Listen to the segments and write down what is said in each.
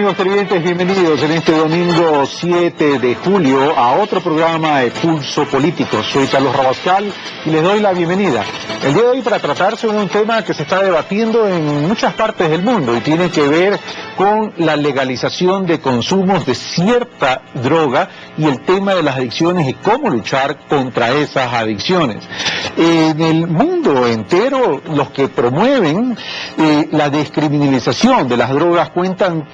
amigos televidentes? Bienvenidos en este domingo 7 de julio a otro programa de Pulso Político. Soy Carlos Rabascal y les doy la bienvenida. El día de hoy para tratar sobre un tema que se está debatiendo en muchas partes del mundo y tiene que ver con la legalización de consumos de cierta droga y el tema de las adicciones y cómo luchar contra esas adicciones. En el mundo entero, los que promueven la descriminalización de las drogas cuentan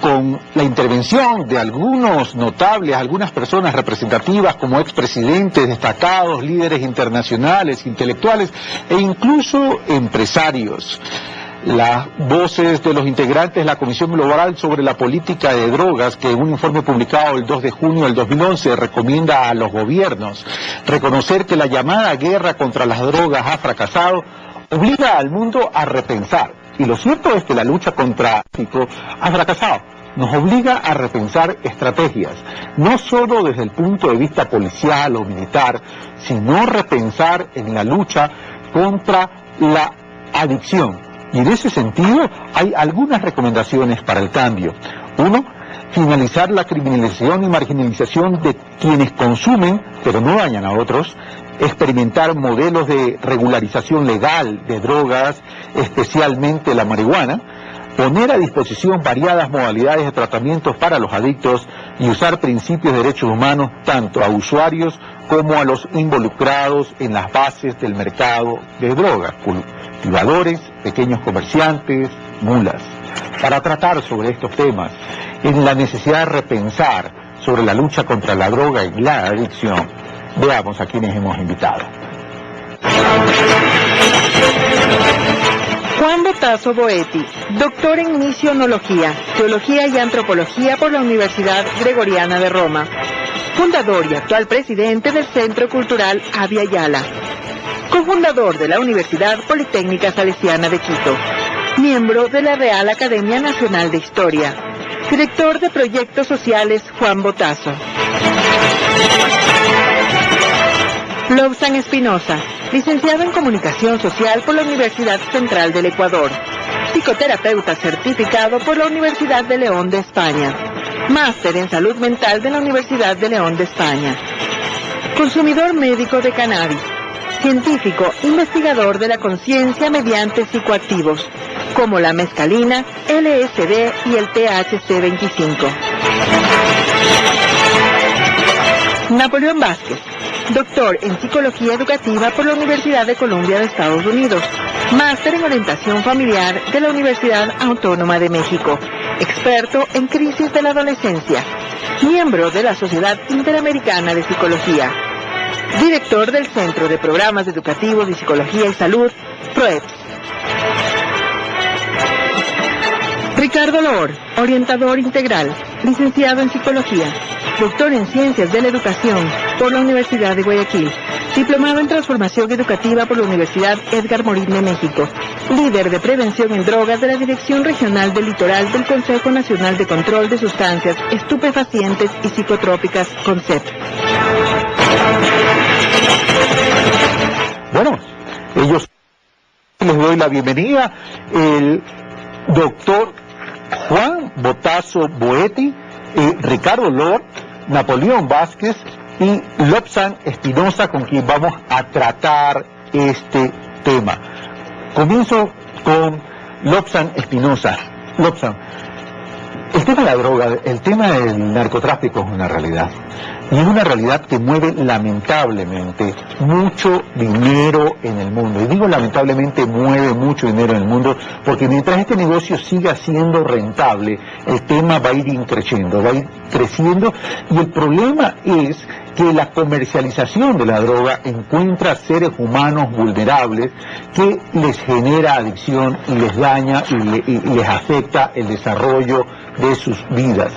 con la intervención de algunos notables, algunas personas representativas como expresidentes destacados, líderes internacionales, intelectuales e incluso empresarios. Las voces de los integrantes de la Comisión Global sobre la Política de Drogas, que en un informe publicado el 2 de junio del 2011 recomienda a los gobiernos reconocer que la llamada guerra contra las drogas ha fracasado, obliga al mundo a repensar. Y lo cierto es que la lucha contra el tráfico ha fracasado. Nos obliga a repensar estrategias, no solo desde el punto de vista policial o militar, sino repensar en la lucha contra la adicción. Y en ese sentido hay algunas recomendaciones para el cambio. Uno, finalizar la criminalización y marginalización de quienes consumen, pero no dañan a otros. Experimentar modelos de regularización legal de drogas, especialmente la marihuana. Poner a disposición variadas modalidades de tratamientos para los adictos y usar principios de derechos humanos tanto a usuarios como a los involucrados en las bases del mercado de drogas, cultivadores, pequeños comerciantes, mulas. Para tratar sobre estos temas, en la necesidad de repensar sobre la lucha contra la droga y la adicción, veamos a quienes hemos invitado. Juan Botazo Boetti, doctor en misionología, teología y antropología por la Universidad Gregoriana de Roma, fundador y actual presidente del Centro Cultural Abya Yala, cofundador de la Universidad Politécnica Salesiana de Quito, miembro de la Real Academia Nacional de Historia, director de proyectos sociales Juan Botazo. Lobsan Espinosa, licenciado en Comunicación Social por la Universidad Central del Ecuador, psicoterapeuta certificado por la Universidad de León de España, máster en Salud Mental de la Universidad de León de España, consumidor médico de cannabis, científico, investigador de la conciencia mediante psicoactivos, como la mescalina, LSD y el THC-25. Napoleón Vázquez, doctor en Psicología Educativa por la Universidad de Columbia de Estados Unidos, máster en Orientación Familiar de la Universidad Autónoma de México, experto en crisis de la adolescencia, miembro de la Sociedad Interamericana de Psicología, director del Centro de Programas Educativos de Psicología y Salud, PROEPS. Ricardo Loor, orientador integral, licenciado en Psicología, doctor en Ciencias de la Educación por la Universidad de Guayaquil, diplomado en Transformación Educativa por la Universidad Edgar Morin de México, líder de Prevención en Drogas de la Dirección Regional del Litoral del Consejo Nacional de Control de Sustancias Estupefacientes y Psicotrópicas, CONCEP. Bueno, les doy la bienvenida, el doctor Juan Botazo Boetti, Ricardo Loor, Napoleón Vázquez y Lobsan Espinosa, con quien vamos a tratar este tema. Comienzo con Lobsan Espinosa. Lobsan, el tema de la droga, el tema del narcotráfico es una realidad. Y es una realidad que mueve lamentablemente mucho dinero en el mundo. Y digo lamentablemente mueve mucho dinero en el mundo porque mientras este negocio siga siendo rentable, el tema va a ir creciendo, y el problema es que la comercialización de la droga encuentra seres humanos vulnerables que les genera adicción y les daña y les afecta el desarrollo de sus vidas.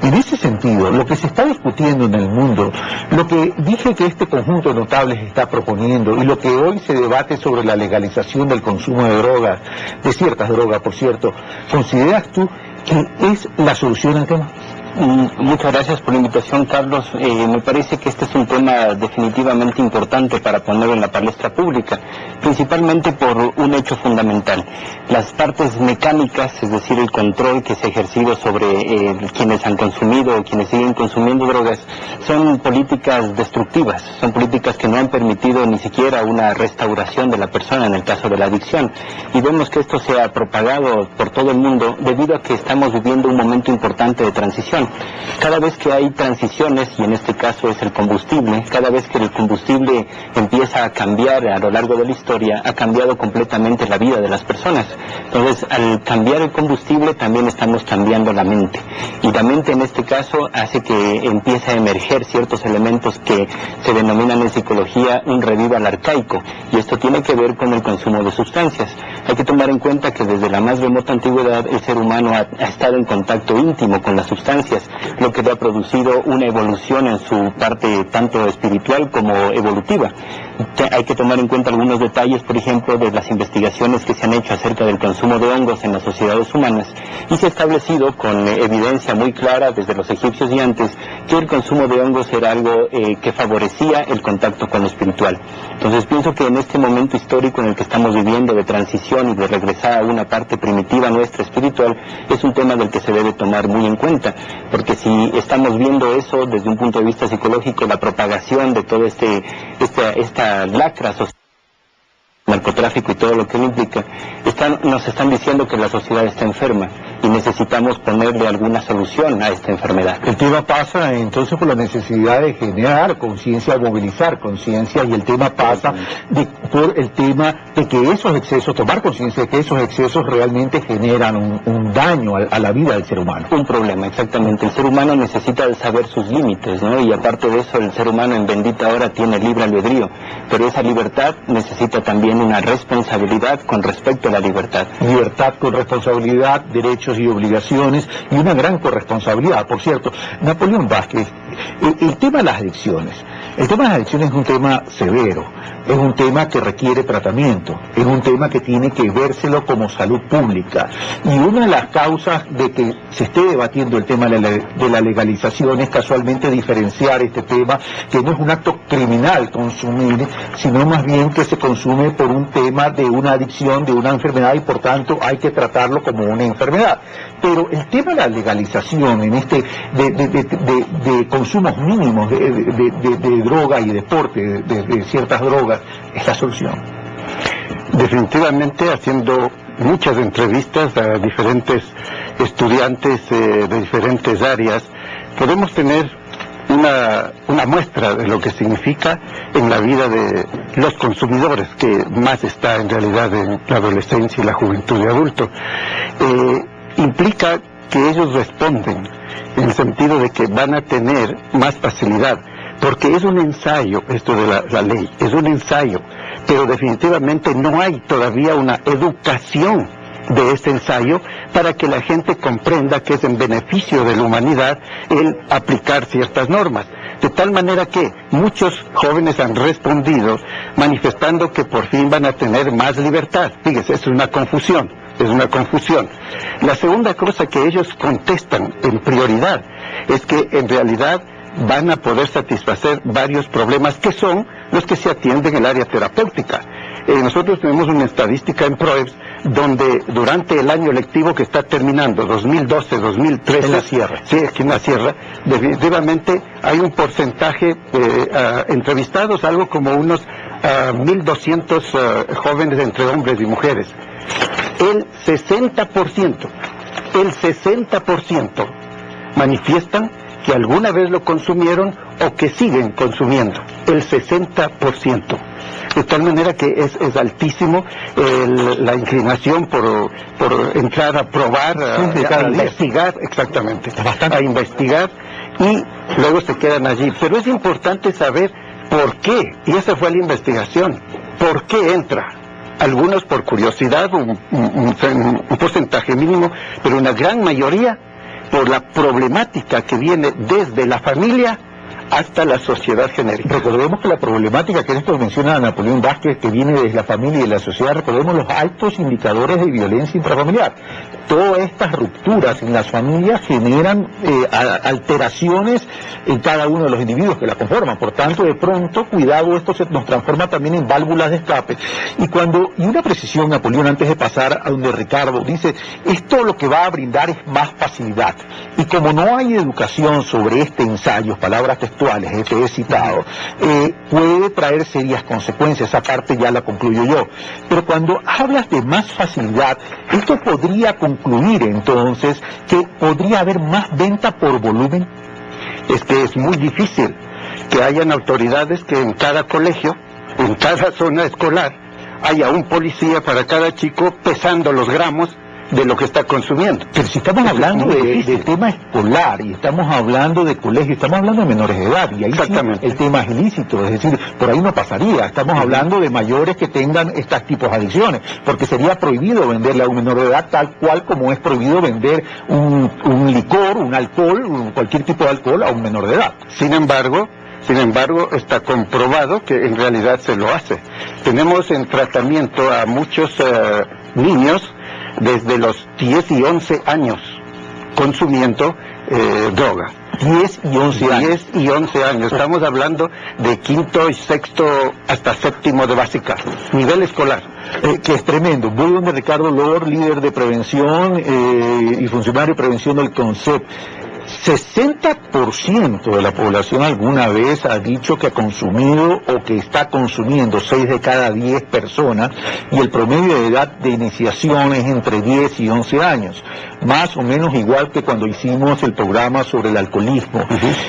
En ese sentido, lo que se está discutiendo en el mundo, lo que dije que este conjunto de notables está proponiendo y lo que hoy se debate sobre la legalización del consumo de drogas, de ciertas drogas, por cierto, ¿consideras tú que es la solución al tema? Muchas gracias por la invitación, Carlos. Me parece que este es un tema definitivamente importante para ponerlo en la palestra pública, principalmente por un hecho fundamental. Las partes mecánicas, es decir, el control que se ha ejercido sobre quienes han consumido o quienes siguen consumiendo drogas, son políticas destructivas, son políticas que no han permitido ni siquiera una restauración de la persona en el caso de la adicción. Y vemos que esto se ha propagado por todo el mundo debido a que estamos viviendo un momento importante de transición. Cada vez que hay transiciones, y en este caso es el combustible, cada vez que el combustible empieza a cambiar a lo largo de la historia, ha cambiado completamente la vida de las personas. Entonces, al cambiar el combustible, también estamos cambiando la mente. Y la mente, en este caso, hace que empiece a emerger ciertos elementos que se denominan en psicología un revival arcaico. Y esto tiene que ver con el consumo de sustancias. Hay que tomar en cuenta que desde la más remota antigüedad, el ser humano ha estado en contacto íntimo con las sustancias, lo que le ha producido una evolución en su parte tanto espiritual como evolutiva. Hay que tomar en cuenta algunos detalles, por ejemplo, de las investigaciones que se han hecho acerca del consumo de hongos en las sociedades humanas, y se ha establecido con evidencia muy clara desde los egipcios y antes que el consumo de hongos era algo que favorecía el contacto con lo espiritual. Entonces pienso que en este momento histórico en el que estamos viviendo de transición y de regresar a una parte primitiva nuestra espiritual, es un tema del que se debe tomar muy en cuenta, porque si estamos viendo eso desde un punto de vista psicológico, la propagación de todo esta lacra social, narcotráfico y todo lo que lo implica, nos están diciendo que la sociedad está enferma y necesitamos ponerle alguna solución a esta enfermedad. El tema pasa entonces por la necesidad de generar conciencia, de movilizar conciencia, y el tema pasa por el tema de que esos excesos, tomar conciencia de que esos excesos realmente generan un daño a la vida del ser humano. Un problema, exactamente. El ser humano necesita saber sus límites, ¿no? Y aparte de eso, el ser humano en bendita hora tiene libre albedrío, pero esa libertad necesita también una responsabilidad con respecto a la libertad. Libertad con responsabilidad, derechos y obligaciones, y una gran corresponsabilidad. Por cierto, Napoleón Vázquez, el tema de las adicciones es un tema severo, es un tema que requiere tratamiento, es un tema que tiene que vérselo como salud pública, y una de las causas de que se esté debatiendo el tema de la legalización es casualmente diferenciar este tema, que no es un acto criminal consumir, sino más bien que se consume por un tema de una adicción, de una enfermedad, y por tanto hay que tratarlo como una enfermedad. Pero el tema de la legalización en de consumos mínimos de droga y deporte, de ciertas drogas, es la solución. Definitivamente, haciendo muchas entrevistas a diferentes estudiantes de diferentes áreas, podemos tener una muestra de lo que significa en la vida de los consumidores, que más está en realidad en la adolescencia y la juventud y adulto. Implica que ellos responden en el sentido de que van a tener más facilidad, porque es un ensayo esto de la ley, es un ensayo, pero definitivamente no hay todavía una educación de este ensayo para que la gente comprenda que es en beneficio de la humanidad el aplicar ciertas normas. De tal manera que muchos jóvenes han respondido manifestando que por fin van a tener más libertad. Fíjese, es una confusión. La segunda cosa que ellos contestan en prioridad es que en realidad van a poder satisfacer varios problemas que son los que se atienden en el área terapéutica. Nosotros tenemos una estadística en PROEPS donde durante el año lectivo que está terminando, 2012-2013, en la sierra. Sí, aquí en la sierra, definitivamente hay un porcentaje entrevistados, algo como unos 1.200 jóvenes entre hombres y mujeres. El 60% manifiestan que alguna vez lo consumieron o que siguen consumiendo, el 60%. De tal manera que es altísimo la inclinación por entrar a probar, a investigar, exactamente, a investigar, y luego se quedan allí. Pero es importante saber por qué, y esa fue la investigación, por qué entra. Algunos por curiosidad, un porcentaje mínimo, pero una gran mayoría por la problemática que viene desde la familia hasta la sociedad genérica. Recordemos que la problemática que esto menciona Napoleón Vázquez, que viene desde la familia y de la sociedad, recordemos los altos indicadores de violencia intrafamiliar. Todas estas rupturas en las familias generan alteraciones en cada uno de los individuos que la conforman. Por tanto, de pronto, cuidado, esto nos transforma también en válvulas de escape. Y una precisión, Napoleón, antes de pasar a donde Ricardo, dice, esto lo que va a brindar es más facilidad. Y como no hay educación sobre este ensayo, palabras textuales que he citado, puede traer serias consecuencias. Esa parte ya la concluyo yo. Pero cuando hablas de más facilidad, esto podría concluir entonces que podría haber más venta por volumen. Es que es muy difícil que hayan autoridades que en cada colegio, en cada zona escolar, haya un policía para cada chico pesando los gramos de lo que está consumiendo. Pero si estamos hablando de tema escolar y estamos hablando de colegio, estamos hablando de menores de edad, y ahí sí el tema es ilícito, es decir, por ahí no pasaría. Estamos hablando de mayores que tengan estos tipos de adicciones, porque sería prohibido venderle a un menor de edad tal cual como es prohibido vender un licor, un alcohol, cualquier tipo de alcohol a un menor de edad. Sin embargo, está comprobado que en realidad se lo hace. Tenemos en tratamiento a muchos niños desde los 10 y 11 años consumiendo droga. 10 y 11 años. 10 y 11 años. Estamos hablando de quinto y sexto hasta séptimo de básica, nivel escolar. Que es tremendo. Voy donde Ricardo Lor, líder de prevención y funcionario de prevención del CONCEP. 60% de la población alguna vez ha dicho que ha consumido o que está consumiendo, 6 de cada 10 personas, y el promedio de edad de iniciación es entre 10 y 11 años, más o menos igual que cuando hicimos el programa sobre el alcoholismo.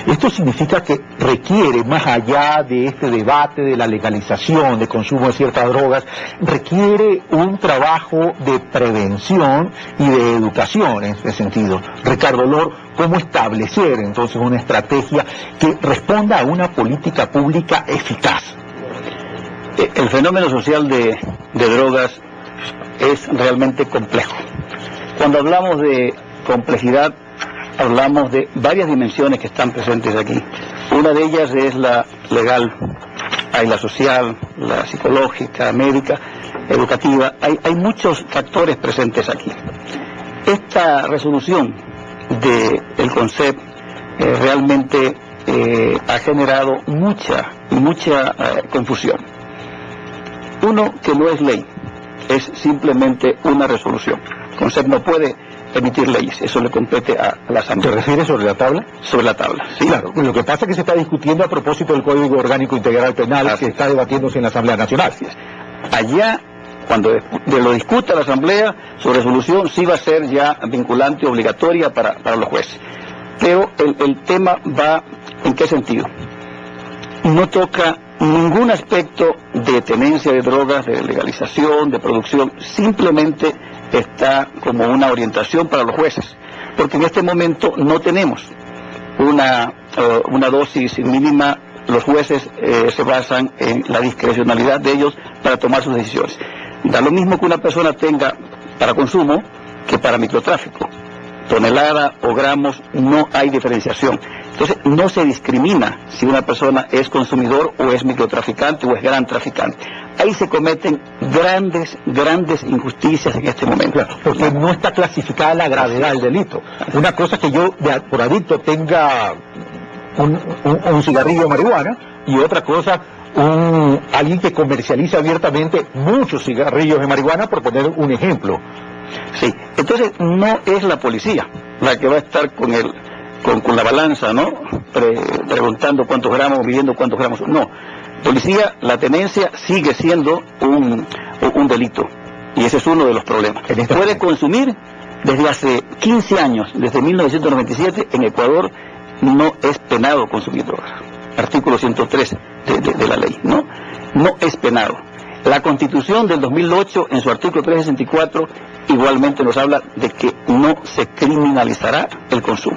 Esto significa que requiere, más allá de este debate de la legalización de consumo de ciertas drogas, requiere un trabajo de prevención y de educación en este sentido. Ricardo Lor, ¿cómo establecer entonces una estrategia que responda a una política pública eficaz? El fenómeno social de drogas es realmente complejo. Cuando hablamos de complejidad, hablamos de varias dimensiones que están presentes aquí. Una de ellas es la legal, hay la social, la psicológica, médica, educativa, hay muchos factores presentes aquí. Esta resolución del CONCEP realmente ha generado mucha confusión. Uno, que no es ley, es simplemente una resolución. El CONCEP no puede emitir leyes, eso le compete a la Asamblea. ¿Te refieres sobre la tabla? Sobre la tabla, sí. Claro, lo que pasa es que se está discutiendo a propósito del Código Orgánico Integral Penal que está debatiéndose en la Asamblea Nacional. Allá, cuando lo discuta la Asamblea, su resolución sí va a ser ya vinculante, obligatoria para los jueces. Pero el tema va, ¿en qué sentido? No toca ningún aspecto de tenencia de drogas, de legalización, de producción, simplemente está como una orientación para los jueces, porque en este momento no tenemos una dosis mínima. Los jueces se basan en la discrecionalidad de ellos para tomar sus decisiones. Da lo mismo que una persona tenga para consumo que para microtráfico. Tonelada o gramos, no hay diferenciación. Entonces, no se discrimina si una persona es consumidor o es microtraficante o es gran traficante. Ahí se cometen grandes injusticias en este momento. Claro, porque no está clasificada la gravedad del delito. Una cosa es que yo, por adicto, tenga un cigarrillo de marihuana, y otra cosa, alguien que comercializa abiertamente muchos cigarrillos de marihuana, por poner un ejemplo. Sí, entonces no es la policía la que va a estar con la balanza, ¿no? Preguntando cuántos gramos, midiendo cuántos gramos. No, policía, la tenencia sigue siendo un delito, y ese es uno de los problemas. Puede consumir desde hace 15 años, desde 1997, en Ecuador no es penado consumir drogas. Artículo 103 de la ley, ¿no? No es penado. La Constitución del 2008, en su artículo 364, igualmente nos habla de que no se criminalizará el consumo.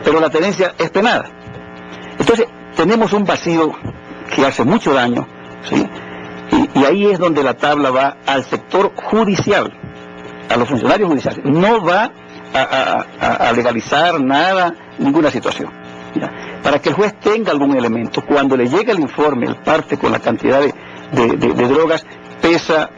Pero la tenencia es penada. Entonces, tenemos un vacío que hace mucho daño, ¿sí? Y ahí es donde la tabla va al sector judicial, a los funcionarios judiciales. No va a legalizar nada, ninguna situación. ¿ya? Para que el juez tenga algún elemento. Cuando le llega el informe, él parte con la cantidad de drogas, pesa,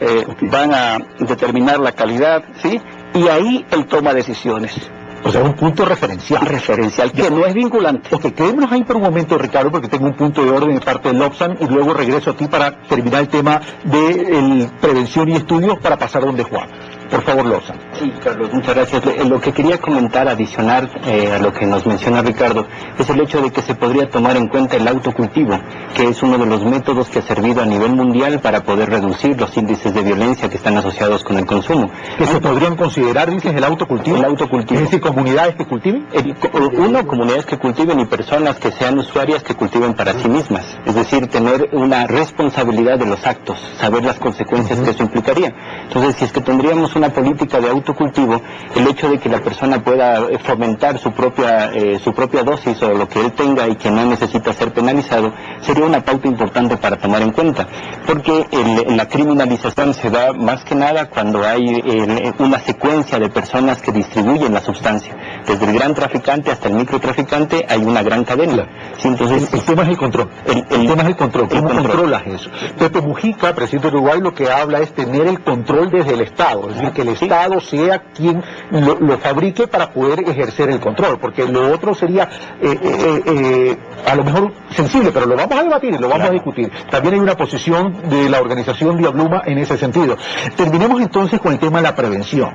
van a determinar la calidad, ¿sí? Y ahí él toma decisiones. O sea, un punto referencial. Referencial, que no es vinculante. Ok, quedémonos ahí por un momento, Ricardo, porque tengo un punto de orden de parte del Lobsang y luego regreso a ti para terminar el tema de prevención y estudios para pasar donde Juan. Por favor, Lobsang. Sí, Carlos, muchas gracias. Lo que quería comentar, adicionar a lo que nos menciona Ricardo, es el hecho de que se podría tomar en cuenta el autocultivo, que es uno de los métodos que ha servido a nivel mundial para poder reducir los índices de violencia que están asociados con el consumo. ¿Que se podrían considerar, dices, el autocultivo? El autocultivo. Es decir, comunidades que cultiven. Comunidades que cultiven y personas que sean usuarias que cultiven para sí mismas. Es decir, tener una responsabilidad de los actos, saber las consecuencias que eso implicaría. Entonces, si es que tendríamos una política de autocultivo, el hecho de que la persona pueda fomentar su propia dosis o lo que él tenga y que no necesita ser penalizado, sería una pauta importante para tomar en cuenta, porque la criminalización se da más que nada cuando hay una secuencia de personas que distribuyen la sustancia. Desde el gran traficante hasta el microtraficante hay una gran cadena. Sí, entonces, el tema es el control. El tema es el control. ¿Cómo controlas eso? Pepe Mujica, presidente de Uruguay, lo que habla es tener el control desde el Estado, es decir, que el Estado sea quien lo fabrique para poder ejercer el control, porque lo otro sería a lo mejor sensible, pero lo vamos a debatir y lo vamos a discutir. También hay una posición de la organización Diabluma en ese sentido. Terminemos entonces con el tema de la prevención.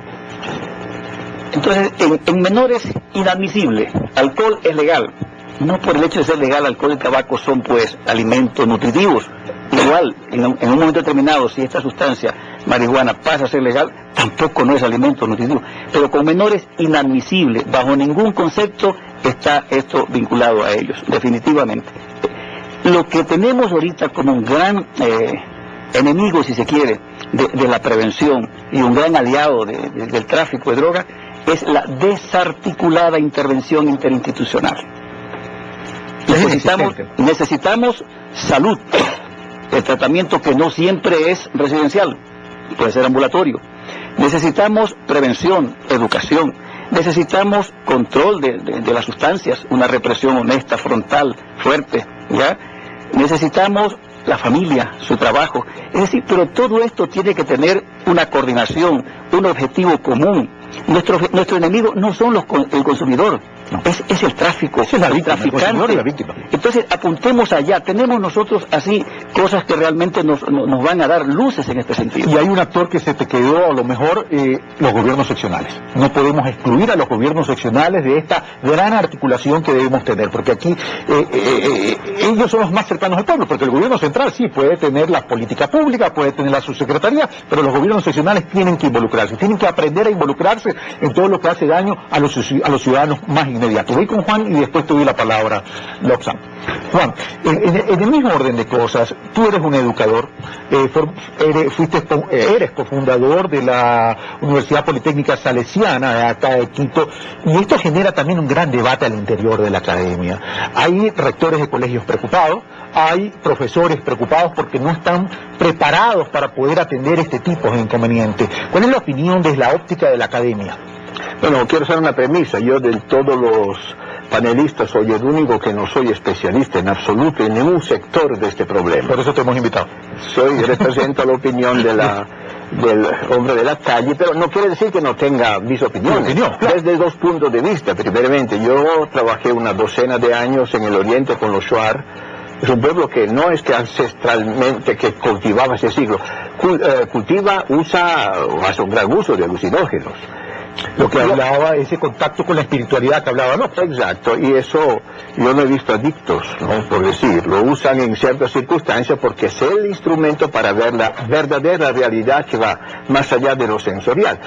Entonces, en menores, inadmisible. Alcohol es legal. No por el hecho de ser legal, alcohol y tabaco son pues alimentos nutritivos. Igual, en un momento determinado, si esta sustancia, marihuana, pasa a ser legal, tampoco no es alimento nutritivo. Pero con menores, inadmisible. Bajo ningún concepto está esto vinculado a ellos, definitivamente. Lo que tenemos ahorita como un gran enemigo, si se quiere, de la prevención y un gran aliado del tráfico de drogas, es la desarticulada intervención interinstitucional. Necesitamos salud, el tratamiento que no siempre es residencial, puede ser ambulatorio. Necesitamos prevención, educación. Necesitamos control de las sustancias, una represión honesta, frontal, fuerte, ¿ya? Necesitamos la familia, su trabajo. Es decir, pero todo esto tiene que tener una coordinación, un objetivo común. Nuestro enemigo no son el consumidor, no. Es el tráfico, es el traficante. La víctima. Entonces apuntemos allá, tenemos nosotros así cosas que realmente nos van a dar luces en este sentido. Y hay un actor que se te quedó, a lo mejor, los gobiernos seccionales. No podemos excluir a los gobiernos seccionales de esta gran articulación que debemos tener, porque aquí ellos son los más cercanos al pueblo, porque el gobierno central sí puede tener la política pública, puede tener la subsecretaría, pero los gobiernos seccionales tienen que involucrarse, tienen que aprender a involucrarse en todo lo que hace daño a los ciudadanos más inmediatos. Voy con Juan y después te doy la palabra, Lobsang. Juan, en el mismo orden de cosas, tú eres un educador, eres cofundador de la Universidad Politécnica Salesiana de acá de Quito, y esto genera también un gran debate al interior de la academia. Hay rectores de colegios preocupados, hay profesores preocupados porque no están preparados para poder atender este tipo de inconvenientes. ¿Cuál es la opinión desde la óptica de la academia? Bueno, quiero hacer una premisa. Yo de todos los panelistas soy el único que no soy especialista en absoluto en ningún sector de este problema. Por eso te hemos invitado. Represento la opinión del hombre de la calle, pero no quiere decir que no tenga mis opiniones. Claro. Desde dos puntos de vista. Primeramente, yo trabajé una docena de años en el oriente con los Shuar. Es un pueblo que no es que ancestralmente que cultivaba ese siglo. Cultiva, usa, o hace un gran uso de alucinógenos. Lo que hablaba, ese contacto con la espiritualidad que hablaba, ¿no? Exacto, y eso yo no he visto adictos, ¿no? Por decir, lo usan en ciertas circunstancias porque es el instrumento para ver la verdadera realidad que va más allá de lo sensorial.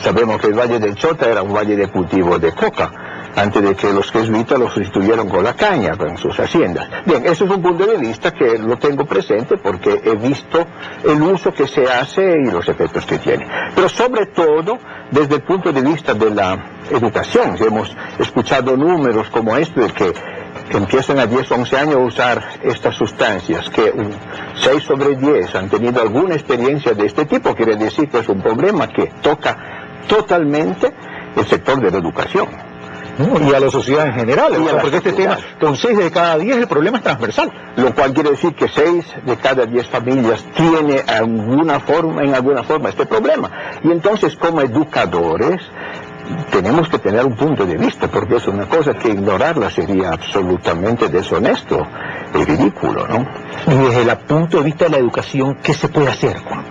Sabemos que el Valle del Chota era un valle de cultivo de coca, antes de que los jesuitas lo sustituyeron con la caña, con sus haciendas. Bien, eso es un punto de vista que lo tengo presente porque he visto el uso que se hace y los efectos que tiene. Pero sobre todo, desde el punto de vista de la educación, hemos escuchado números como este, de que empiezan a 10 o 11 años a usar estas sustancias, que 6 sobre 10 han tenido alguna experiencia de este tipo, quiere decir que es un problema que toca totalmente el sector de la educación. ¿no? Y a la sociedad en general, porque este tema, con 6 de cada 10 el problema es transversal. Lo cual quiere decir que 6 de cada 10 familias tiene en alguna forma este problema. Y entonces, como educadores, tenemos que tener un punto de vista, porque es una cosa que ignorarla sería absolutamente deshonesto y ridículo, ¿no? Y desde el punto de vista de la educación, ¿qué se puede hacer, Juan?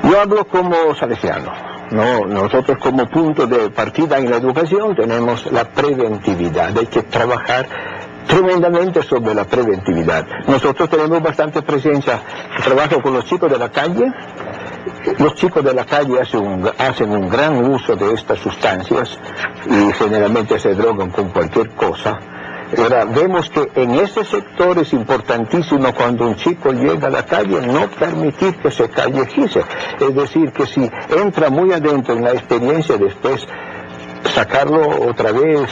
Yo hablo como salesiano. No, nosotros como punto de partida en la educación tenemos la preventividad. Hay que trabajar tremendamente sobre la preventividad. Nosotros tenemos bastante presencia. Trabajo con los chicos de la calle. Los chicos de la calle hacen un gran uso de estas sustancias y generalmente se drogan con cualquier cosa. Ahora, vemos que en ese sector es importantísimo cuando un chico llega a la calle no permitir que se callejice. Es decir, que si entra muy adentro en la experiencia, después sacarlo otra vez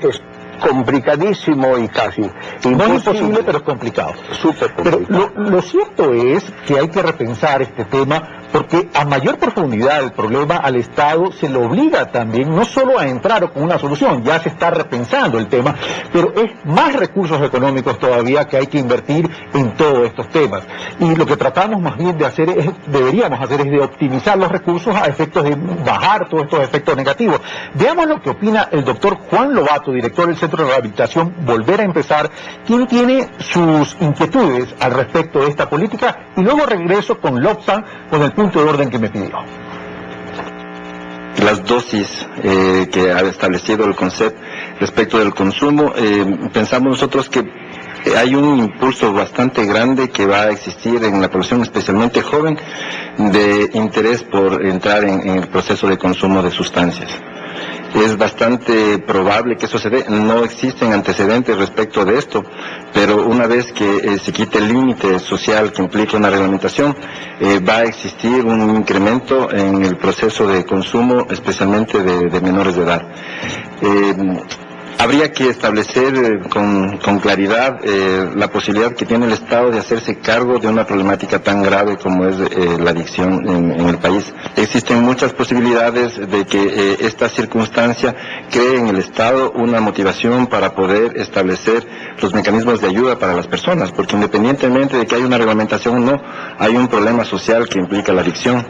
es complicadísimo y casi imposible. No es imposible, pero es complicado. Súper complicado. Pero lo cierto es que hay que repensar este tema, porque a mayor profundidad del problema al Estado se le obliga también no solo a entrar con una solución, ya se está repensando el tema, pero es más recursos económicos todavía que hay que invertir en todos estos temas. Y lo que tratamos más bien de hacer, deberíamos hacer, es de optimizar los recursos a efectos de bajar todos estos efectos negativos. Veamos lo que opina el doctor Juan Lobato, director del Centro de Rehabilitación Volver a Empezar, quien tiene sus inquietudes al respecto de esta política, y luego regreso con Lobsang con el punto de orden que me pidió. Las dosis que ha establecido el CONCEP respecto del consumo, pensamos nosotros que hay un impulso bastante grande que va a existir en la población, especialmente joven, de interés por entrar en el proceso de consumo de sustancias. Es bastante probable que eso se dé. No existen antecedentes respecto de esto, pero una vez que se quite el límite social que implica una reglamentación, va a existir un incremento en el proceso de consumo, especialmente de menores de edad. Habría que establecer con claridad la posibilidad que tiene el Estado de hacerse cargo de una problemática tan grave como es la adicción en el país. Existen muchas posibilidades de que esta circunstancia cree en el Estado una motivación para poder establecer los mecanismos de ayuda para las personas, porque independientemente de que haya una reglamentación o no, hay un problema social que implica la adicción.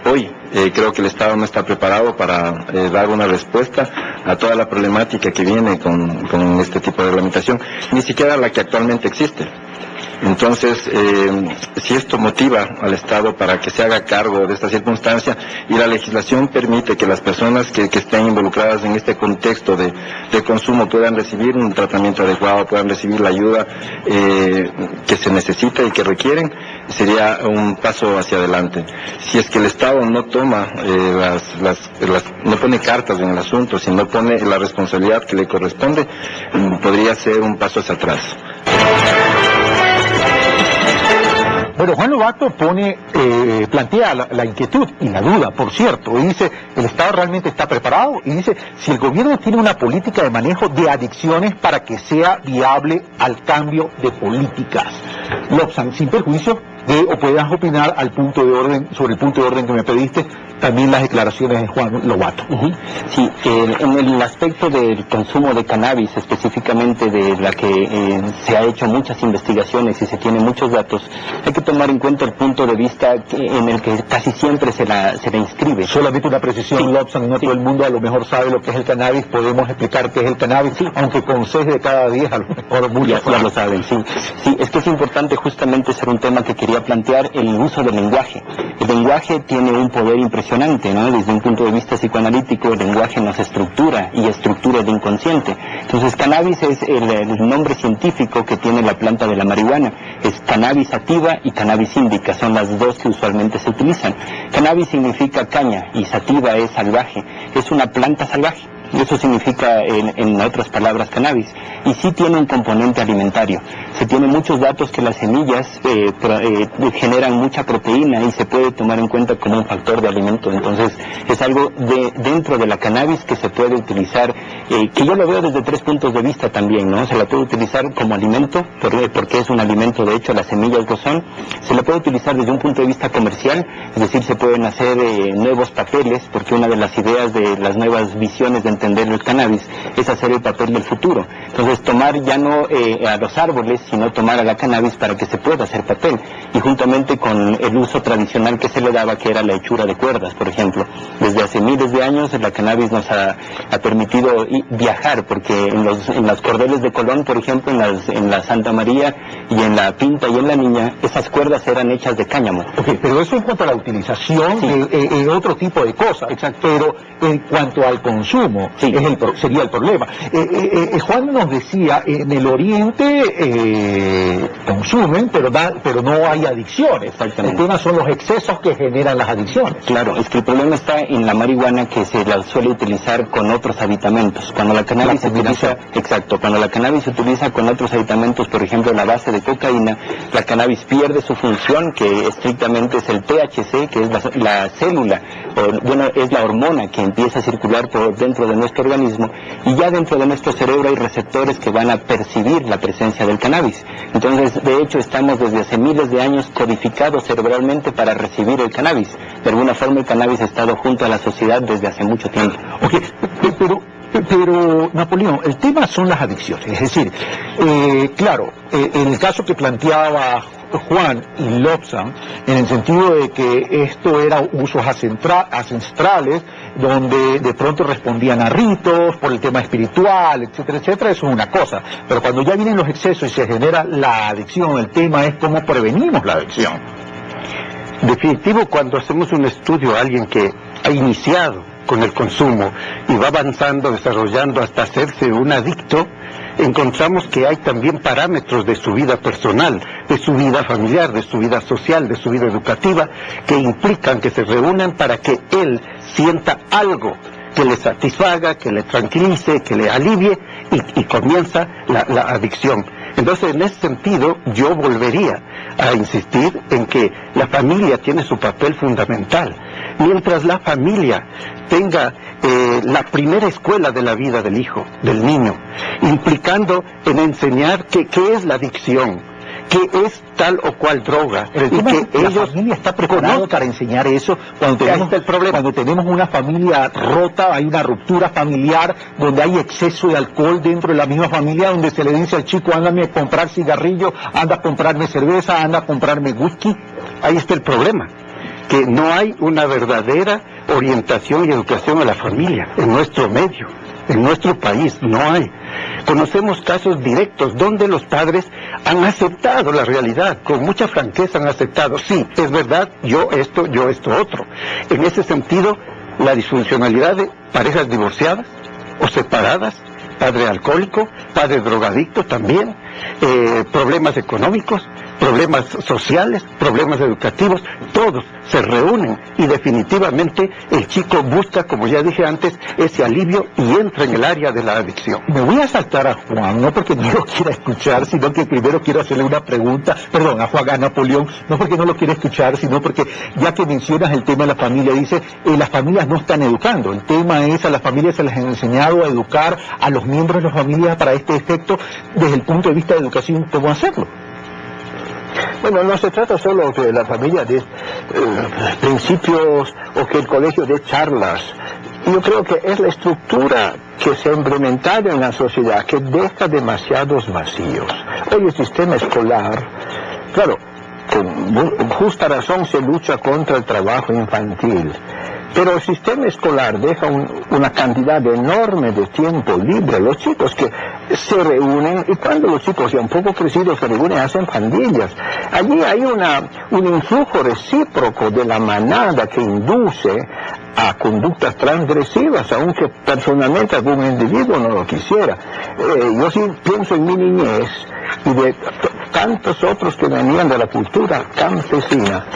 Hoy creo que el Estado no está preparado para dar una respuesta a toda la problemática que viene con este tipo de reglamentación, ni siquiera la que actualmente existe. Entonces, si esto motiva al Estado para que se haga cargo de esta circunstancia y la legislación permite que las personas que estén involucradas en este contexto de consumo puedan recibir un tratamiento adecuado, puedan recibir la ayuda que se necesita y que requieren, sería un paso hacia adelante. Si es que el Estado no toma no pone cartas en el asunto, si no pone la responsabilidad que le corresponde, podría ser un paso hacia atrás. Bueno, Juan Lobato plantea la inquietud y la duda, por cierto, y dice, ¿el Estado realmente está preparado? Y dice, si el gobierno tiene una política de manejo de adicciones para que sea viable al cambio de políticas. Lobsang, sin perjuicio o puedas opinar sobre el punto de orden que me pediste, también las declaraciones de Juan Lobato. Sí, en el aspecto del consumo de cannabis, específicamente de la que se ha hecho muchas investigaciones y se tienen muchos datos, hay que tomar en cuenta el punto de vista en el que casi siempre se la inscribe. Solamente una precisión, sí, Lobsang, no todo el mundo a lo mejor sabe lo que es el cannabis, podemos explicar qué es el cannabis, sí, aunque con 6 de cada 10 a lo mejor muchos ya lo saben, sí. Sí, es que es importante justamente ser un tema que quería plantear, el uso del lenguaje. El lenguaje tiene un poder impresionante, ¿no? Desde un punto de vista psicoanalítico, el lenguaje nos estructura y estructura el inconsciente. Entonces, cannabis es el nombre científico que tiene la planta de la marihuana. Es cannabis sativa y cannabis indica, son las dos que usualmente se utilizan. Cannabis significa caña y sativa es salvaje, es una planta salvaje. y eso significa, en otras palabras, cannabis, y sí tiene un componente alimentario. Se tiene muchos datos que las semillas generan mucha proteína y se puede tomar en cuenta como un factor de alimento. Entonces es algo dentro de la cannabis que se puede utilizar, que yo lo veo desde 3 puntos de vista también, ¿no? Se la puede utilizar como alimento, porque es un alimento, de hecho las semillas lo son. Se la puede utilizar desde un punto de vista comercial, es decir, se pueden hacer nuevos papeles, porque una de las ideas de las nuevas visiones de entender el cannabis es hacer el papel del futuro. Entonces tomar ya no a los árboles, sino tomar a la cannabis para que se pueda hacer papel, y juntamente con el uso tradicional que se le daba, que era la hechura de cuerdas, por ejemplo. Desde hace miles de años la cannabis nos ha permitido viajar, porque en los cordeles de Colón, por ejemplo, en la Santa María y en la Pinta y en la Niña, esas cuerdas eran hechas de cáñamo. Okay, pero eso en cuanto a la utilización, sí, otro tipo de cosas. Exacto. Pero en cuanto al consumo, sí, sería el problema. Juan nos decía, en el Oriente consumen, pero no hay adicciones. El tema son los excesos que generan las adicciones. Claro, es que el problema está en la marihuana, que se la suele utilizar con otros aditamentos. Cuando la cannabis se utiliza, cuando la cannabis se utiliza con otros aditamentos, por ejemplo la base de cocaína, la cannabis pierde su función, que estrictamente es el THC, que es la célula, es la hormona que empieza a circular por dentro de nuestro organismo, y ya dentro de nuestro cerebro hay receptores que van a percibir la presencia del cannabis. Entonces, de hecho, estamos desde hace miles de años codificados cerebralmente para recibir el cannabis. De alguna forma el cannabis ha estado junto a la sociedad desde hace mucho tiempo. Okay, pero Napoleón, el tema son las adicciones, es decir, claro, en el caso que planteaba Juan y Lobsang, en el sentido de que esto era usos ancestrales, donde de pronto respondían a ritos por el tema espiritual, etcétera, etcétera, eso es una cosa, pero cuando ya vienen los excesos y se genera la adicción, el tema es cómo prevenimos la adicción. Definitivo, cuando hacemos un estudio a alguien que ha iniciado con el consumo y va avanzando, desarrollando hasta hacerse un adicto, encontramos que hay también parámetros de su vida personal, de su vida familiar, de su vida social, de su vida educativa, que implican que se reúnan para que él sienta algo que le satisfaga, que le tranquilice, que le alivie, y comienza la adicción. Entonces, en ese sentido, yo volvería a insistir en que la familia tiene su papel fundamental. Mientras la familia tenga la primera escuela de la vida del hijo, del niño, implicando en enseñar qué es la adicción, qué es tal o cual droga, y que la familia está preparada para enseñar eso. Cuando tenemos una familia rota, hay una ruptura familiar, donde hay exceso de alcohol dentro de la misma familia, donde se le dice al chico, ándame a comprar cigarrillo, anda a comprarme cerveza, anda a comprarme whisky. Ahí está el problema, que no hay una verdadera orientación y educación a la familia en nuestro medio, en nuestro país, no hay. Conocemos casos directos donde los padres han aceptado la realidad, con mucha franqueza han aceptado, sí, es verdad, yo esto otro. En ese sentido, la disfuncionalidad de parejas divorciadas o separadas, padre alcohólico, padre drogadicto también, problemas económicos, problemas sociales, problemas educativos, todos se reúnen y definitivamente el chico busca, como ya dije antes, ese alivio y entra en el área de la adicción. Me voy a saltar a Juan, no porque no lo quiera escuchar, sino que primero quiero hacerle una pregunta, perdón, a Juan, a Napoleón, no porque no lo quiera escuchar, sino porque ya que mencionas el tema de la familia, dice, las familias no están educando, el tema es, a las familias se les ha enseñado a educar a los miembros de la familia para este efecto, desde el punto de vista de educación, ¿cómo hacerlo? Bueno, no se trata solo que la familia dé principios o que el colegio dé charlas. Yo creo que es la estructura que se ha implementado en la sociedad que deja demasiados vacíos. Hoy el sistema escolar, claro, con justa razón se lucha contra el trabajo infantil, pero el sistema escolar deja una cantidad enorme de tiempo libre. Los chicos que se reúnen, y cuando los chicos ya un poco crecidos se reúnen, hacen pandillas. Allí hay un influjo recíproco de la manada que induce a conductas transgresivas, aunque personalmente algún individuo no lo quisiera. Yo sí pienso en mi niñez y de tantos otros que venían de la cultura campesina.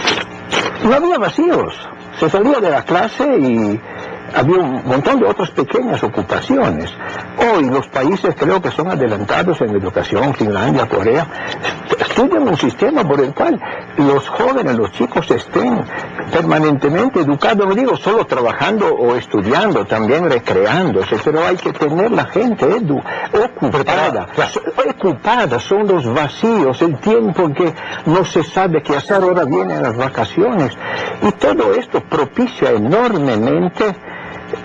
No había vacíos. Se salía de la clase y había un montón de otras pequeñas ocupaciones. Hoy los países creo que son adelantados en educación, Finlandia, Corea, estudian un sistema por el cual los jóvenes, los chicos estén permanentemente educados, no digo solo trabajando o estudiando, también recreándose, pero hay que tener la gente ocupada, son los vacíos, el tiempo en que no se sabe qué hacer, ahora vienen las vacaciones, y todo esto propicia enormemente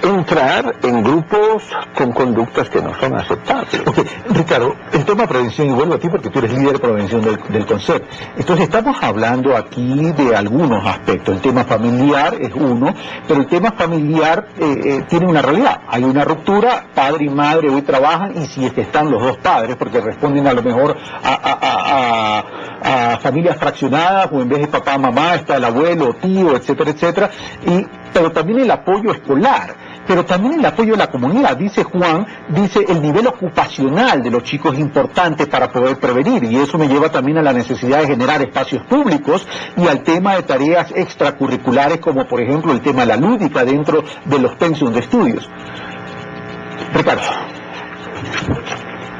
entrar en grupos con conductas que no son aceptables. Okay. Ricardo, el tema prevención, y vuelvo a ti porque tú eres líder de prevención del CONCEP. Entonces estamos hablando aquí de algunos aspectos. El tema familiar es uno, pero el tema familiar tiene una realidad. Hay una ruptura, padre y madre hoy trabajan, y si es que están los dos padres, porque responden a lo mejor a familias fraccionadas, o en vez de papá, mamá, está el abuelo, tío, etcétera, etcétera, pero también el apoyo escolar, pero también el apoyo de la comunidad. Dice Juan, el nivel ocupacional de los chicos es importante para poder prevenir, y eso me lleva también a la necesidad de generar espacios públicos y al tema de tareas extracurriculares, como por ejemplo el tema de la lúdica dentro de los pensión de estudios. Ricardo.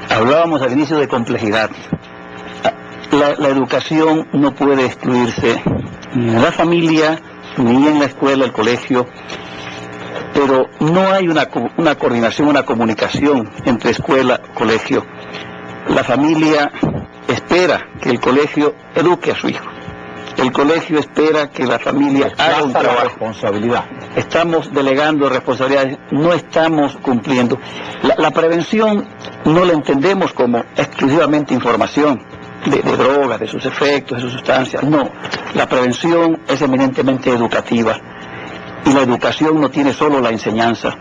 Hablábamos al inicio de complejidad. La educación no puede excluirse ni en la familia, ni en la escuela, el colegio, pero no hay una coordinación, una comunicación entre escuela y colegio. La familia espera que el colegio eduque a su hijo. El colegio espera que la familia haga un trabajo. Responsabilidad. Estamos delegando responsabilidades, no estamos cumpliendo. La prevención no la entendemos como exclusivamente información de drogas, de sus efectos, de sus sustancias. No, la prevención es eminentemente educativa. Y la educación no tiene solo la enseñanza,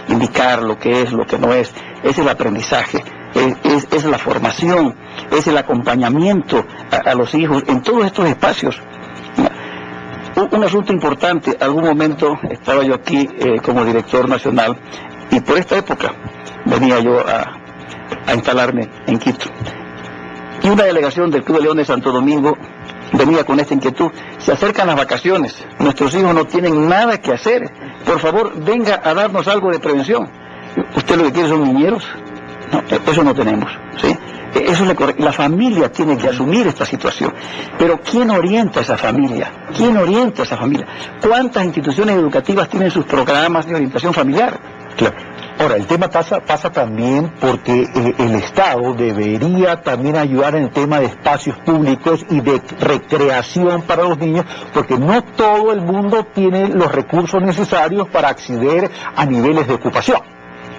indicar lo que es, lo que no es el aprendizaje, es la formación, es el acompañamiento a los hijos en todos estos espacios. Un asunto importante, algún momento estaba yo aquí como director nacional, y por esta época venía yo a instalarme en Quito. Y una delegación del Club de León de Santo Domingo venía con esta inquietud: se acercan las vacaciones, nuestros hijos no tienen nada que hacer, por favor venga a darnos algo de prevención. ¿Usted lo que quiere son niñeros? No, eso no tenemos, ¿sí? Eso es la familia tiene que asumir esta situación. Pero ¿quién orienta a esa familia? ¿Quién orienta a esa familia? ¿Cuántas instituciones educativas tienen sus programas de orientación familiar? Claro. Ahora, el tema pasa también porque el Estado debería también ayudar en el tema de espacios públicos y de recreación para los niños, porque no todo el mundo tiene los recursos necesarios para acceder a niveles de ocupación.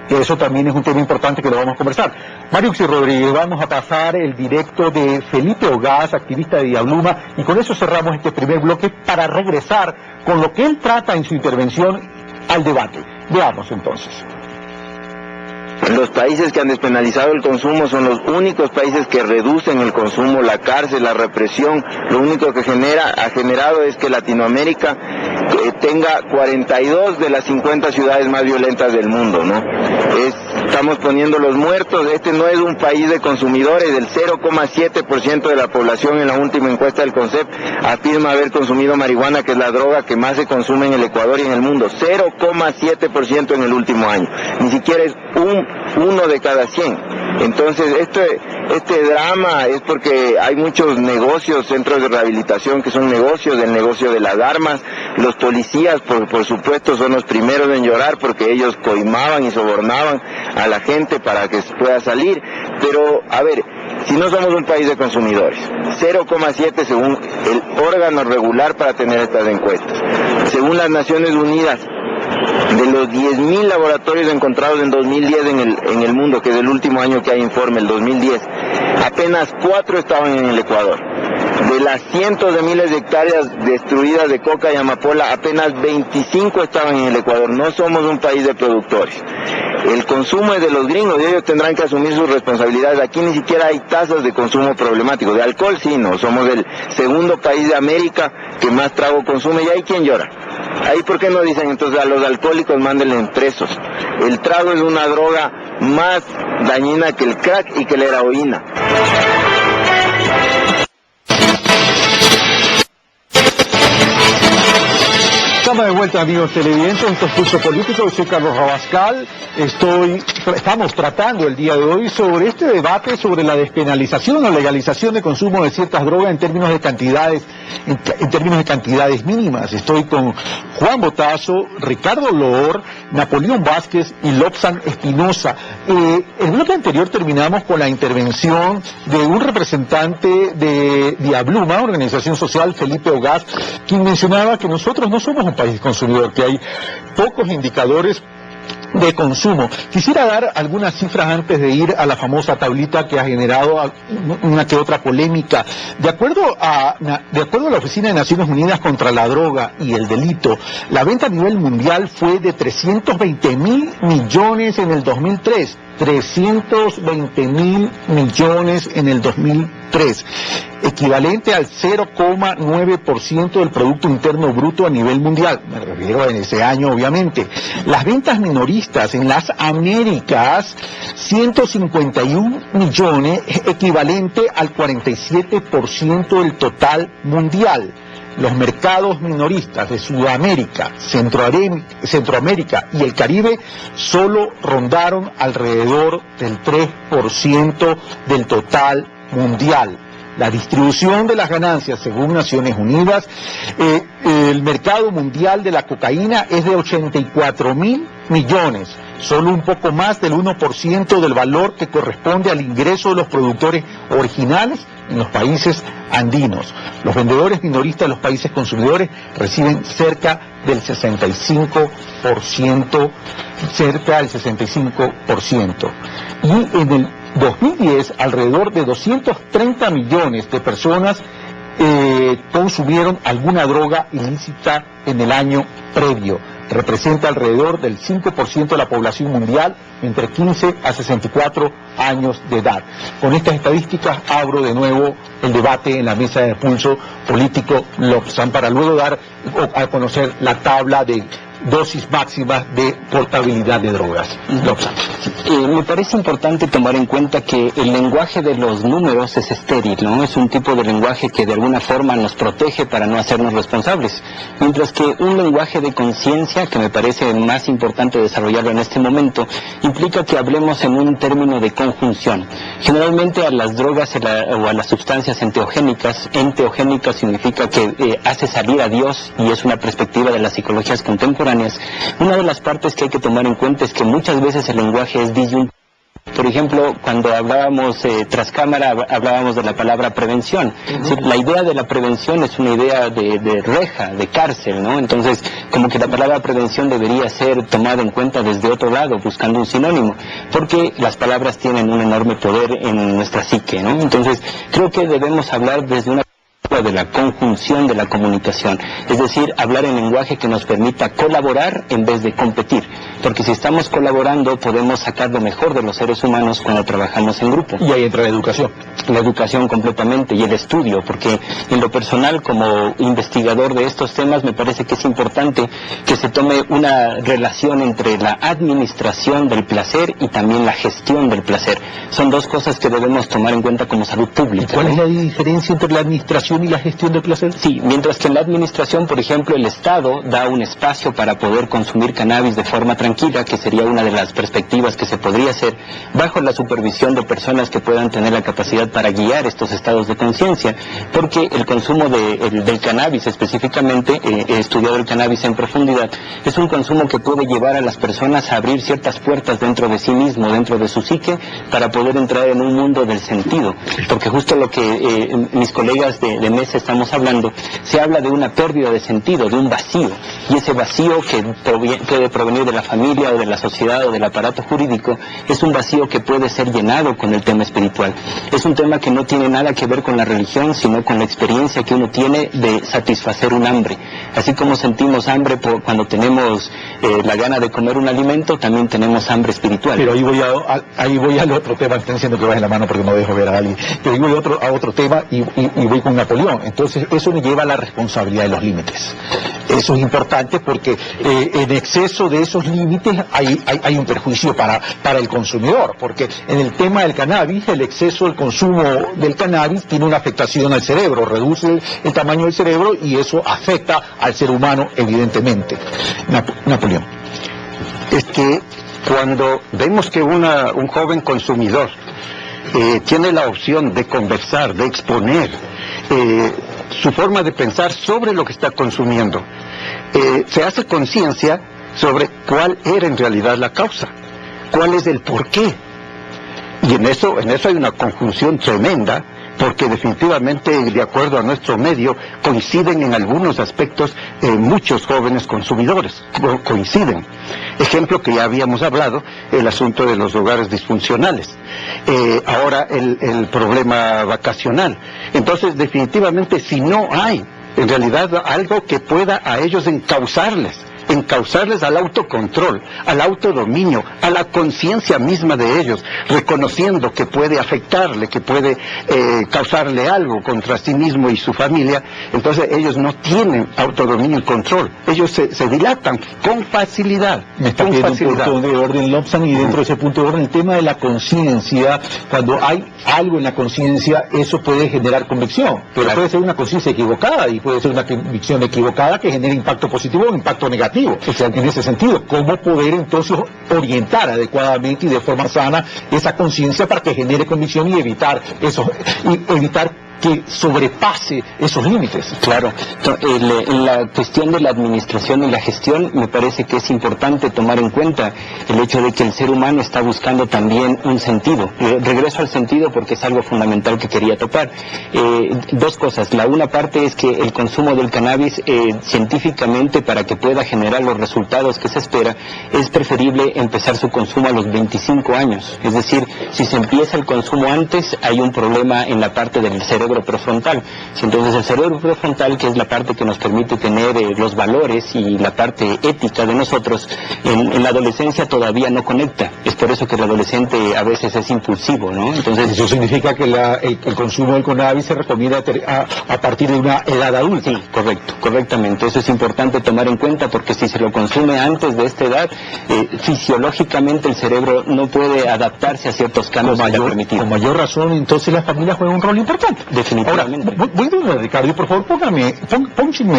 Eso también es un tema importante que lo vamos a conversar. Mariuxi Rodríguez, vamos a pasar el directo de Felipe Ogaz, activista de Diabluma, y con eso cerramos este primer bloque para regresar con lo que él trata en su intervención al debate. Veamos entonces. Los países que han despenalizado el consumo son los únicos países que reducen el consumo. La cárcel, la represión, lo único que ha generado es que Latinoamérica tenga 42 de las 50 ciudades más violentas del mundo, ¿no? Estamos poniendo los muertos. Este no es un país de consumidores. El 0,7% de la población en la última encuesta del CONCEP afirma haber consumido marihuana, que es la droga que más se consume en el Ecuador y en el mundo. 0,7% en el último año. Ni siquiera es uno de cada 100. Entonces este drama es porque hay muchos negocios, centros de rehabilitación que son negocios, el negocio de las armas. Los policías por supuesto son los primeros en llorar porque ellos coimaban y sobornaban a la gente para que pueda salir. Pero a ver, si no somos un país de consumidores, 0,7 según el órgano regular para tener estas encuestas, según las Naciones Unidas, de los 10.000 laboratorios encontrados en 2010 en el mundo, que es el último año que hay informe, el 2010, apenas 4 estaban en el Ecuador. De las cientos de miles de hectáreas destruidas de coca y amapola, apenas 25 estaban en el Ecuador. No somos un país de productores. El consumo es de los gringos y ellos tendrán que asumir sus responsabilidades. Aquí ni siquiera hay tasas de consumo problemático. De alcohol sí, no. Somos el segundo país de América que más trago consume, y hay quien llora. Ahí, ¿por qué no dicen entonces a los alcohólicos mándenle presos? El trago es una droga más dañina que el crack y que la heroína. Estamos de vuelta, amigos televidentes, esto es Pulso Político, soy Carlos Rabascal, estamos tratando el día de hoy sobre este debate sobre la despenalización o legalización de consumo de ciertas drogas en términos de cantidades mínimas. Estoy con Juan Botazo, Ricardo Loor, Napoleón Vázquez y Lobsang Espinosa. El bloque anterior terminamos con la intervención de un representante de Diabluma, organización social, Felipe Ogaz, quien mencionaba que nosotros no somos un país consumidor, que hay pocos indicadores de consumo. Quisiera dar algunas cifras antes de ir a la famosa tablita que ha generado una que otra polémica. De acuerdo a la Oficina de Naciones Unidas contra la Droga y el Delito, la venta a nivel mundial fue de 320.000 millones en el 2003. 320.000 millones en el 2003, equivalente al 0,9% del Producto Interno Bruto a nivel mundial. Me refiero en ese año, obviamente. Las ventas minoristas en las Américas, 151 millones, equivalente al 47% del total mundial. Los mercados minoristas de Sudamérica, Centroamérica y el Caribe solo rondaron alrededor del 3% del total mundial. La distribución de las ganancias, según Naciones Unidas, el mercado mundial de la cocaína es de 84.000 millones, solo un poco más del 1% del valor que corresponde al ingreso de los productores originales en los países andinos. Los vendedores minoristas de los países consumidores reciben cerca del 65%, Y en el 2010, alrededor de 230 millones de personas consumieron alguna droga ilícita en el año previo. Representa alrededor del 5% de la población mundial entre 15 a 64 años de edad. Con estas estadísticas abro de nuevo el debate en la mesa de Pulso Político Lobsang para luego dar a conocer la tabla de dosis máximas de portabilidad de drogas. Lobsang. Me parece importante tomar en cuenta que el lenguaje de los números es estéril, ¿no? Es un tipo de lenguaje que de alguna forma nos protege para no hacernos responsables, mientras que un lenguaje de conciencia, que me parece más importante desarrollarlo en este momento, implica que hablemos en un término de conjunción. Generalmente a las drogas o a las sustancias enteogénicas significa que hace salir a Dios, y es una perspectiva de las psicologías contemporáneas. Una de las partes que hay que tomar en cuenta es que muchas veces el lenguaje es disyuntivo. Por ejemplo, cuando hablábamos tras cámara, hablábamos de la palabra prevención. Sí, la idea de la prevención es una idea de reja, de cárcel, ¿no? Entonces, como que la palabra prevención debería ser tomada en cuenta desde otro lado, buscando un sinónimo, porque las palabras tienen un enorme poder en nuestra psique, ¿no? Entonces, creo que debemos hablar desde una de la conjunción de la comunicación, es decir, hablar en lenguaje que nos permita colaborar en vez de competir, porque si estamos colaborando podemos sacar lo mejor de los seres humanos cuando trabajamos en grupo. Y ahí entra la educación completamente, y el estudio, porque en lo personal, como investigador de estos temas, me parece que es importante que se tome una relación entre la administración del placer y también la gestión del placer. Son dos cosas que debemos tomar en cuenta como salud pública. ¿Y cuál es la diferencia entre la administración y la gestión del placer? Sí, mientras que en la administración, por ejemplo, el Estado da un espacio para poder consumir cannabis de forma tranquila, que sería una de las perspectivas que se podría hacer, bajo la supervisión de personas que puedan tener la capacidad para guiar estos estados de conciencia, porque el consumo del cannabis específicamente, he estudiado el cannabis en profundidad, es un consumo que puede llevar a las personas a abrir ciertas puertas dentro de sí mismo, dentro de su psique, para poder entrar en un mundo del sentido, porque justo lo que mis colegas de mesa estamos hablando, se habla de una pérdida de sentido, de un vacío, y ese vacío que puede provenir de la familia o de la sociedad o del aparato jurídico, es un vacío que puede ser llenado con el tema espiritual. Es un tema que no tiene nada que ver con la religión, sino con la experiencia que uno tiene de satisfacer un hambre. Así como sentimos hambre cuando tenemos la gana de comer un alimento, también tenemos hambre espiritual. Pero ahí voy al otro tema, están diciendo que vas en la mano porque no dejo ver a alguien, pero ahí voy a otro tema y voy con Napoleón. Entonces eso me lleva a la responsabilidad de los límites. Eso es importante porque en exceso de esos límites límites hay un perjuicio para el consumidor, porque en el tema del cannabis, el exceso del consumo del cannabis tiene una afectación al cerebro, reduce el tamaño del cerebro y eso afecta al ser humano evidentemente. Napoleón. Es que cuando vemos que un joven consumidor tiene la opción de conversar, de exponer su forma de pensar sobre lo que está consumiendo, se hace conciencia sobre cuál era en realidad la causa, cuál es el porqué. Y en eso hay una conjunción tremenda, porque definitivamente, de acuerdo a nuestro medio, coinciden en algunos aspectos muchos jóvenes consumidores, coinciden. Ejemplo que ya habíamos hablado, el asunto de los hogares disfuncionales. Ahora el problema vacacional. Entonces, definitivamente, si no hay en realidad algo que pueda a ellos encauzarles al autocontrol, al autodominio, a la conciencia misma de ellos, reconociendo que puede afectarle, que puede causarle algo contra sí mismo y su familia, entonces ellos no tienen autodominio y control, ellos se dilatan con facilidad. Me está pidiendo un punto de orden, Lobsang, y dentro de ese punto de orden, el tema de la conciencia, cuando hay algo en la conciencia, eso puede generar convicción, pero puede ser una conciencia equivocada y puede ser una convicción equivocada que genere impacto positivo o impacto negativo. O sea, en ese sentido, ¿cómo poder entonces orientar adecuadamente y de forma sana esa conciencia para que genere convicción y evitar que sobrepase esos límites? Claro, la cuestión de la administración y la gestión, me parece que es importante tomar en cuenta el hecho de que el ser humano está buscando también un sentido. Regreso al sentido porque es algo fundamental que quería tocar. Dos cosas. La una parte es que el consumo del cannabis, científicamente, para que pueda generar los resultados que se espera, es preferible empezar su consumo a los 25 años. Es decir, si se empieza el consumo antes, hay un problema en la parte del cerebro prefrontal. Entonces el cerebro prefrontal, que es la parte que nos permite tener los valores y la parte ética de nosotros, en la adolescencia todavía no conecta. Es por eso que el adolescente a veces es impulsivo, ¿no? Entonces eso significa que el consumo del cannabis se recomienda a partir de una edad adulta. Sí, correctamente. Eso es importante tomar en cuenta, porque si se lo consume antes de esta edad, fisiológicamente el cerebro no puede adaptarse a ciertos cambios. Con mayor razón, entonces la familia juega un rol importante. Definitivamente. Ahora, voy a Ricardo, y por favor pónganme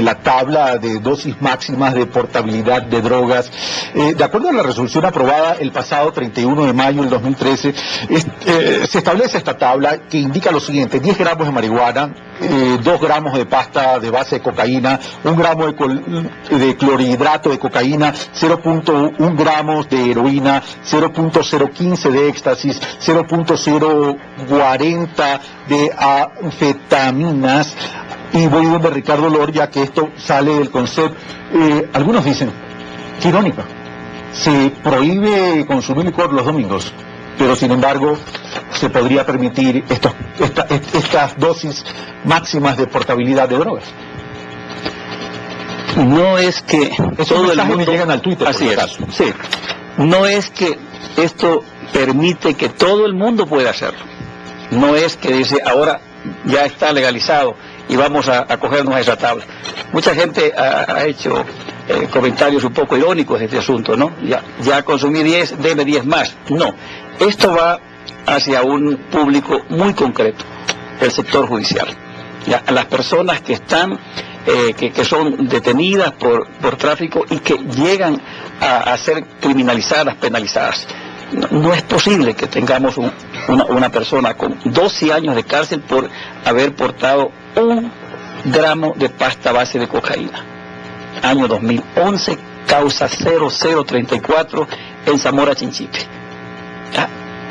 la tabla de dosis máximas de portabilidad de drogas. De acuerdo a la resolución aprobada el pasado 31 de mayo del 2013, se establece esta tabla que indica lo siguiente: 10 gramos de marihuana, 2 gramos de pasta de base de cocaína, 1 gramo de clorhidrato de cocaína, 0.1 gramos de heroína, 0.015 de éxtasis, 0.040 de anfetaminas. Y voy donde Ricardo Lor, ya que esto sale del concepto. Algunos dicen, qué irónico, se prohíbe consumir licor los domingos, pero sin embargo se podría permitir estas dosis máximas de portabilidad de drogas. No es que todo el mundo llegan al Twitter. Así es. Sí. No es que esto permite que todo el mundo pueda hacerlo. No es que dice ahora ya está legalizado y vamos a cogernos a esa tabla. Mucha gente ha hecho comentarios un poco irónicos de este asunto, ¿no? Ya consumí 10, deme 10 más. No, esto va hacia un público muy concreto, el sector judicial. A las personas que están, que son detenidas por tráfico y que llegan a ser criminalizadas, penalizadas. No es posible que tengamos una persona con 12 años de cárcel por haber portado 1 gramo de pasta base de cocaína. Año 2011, causa 0034 en Zamora Chinchipe.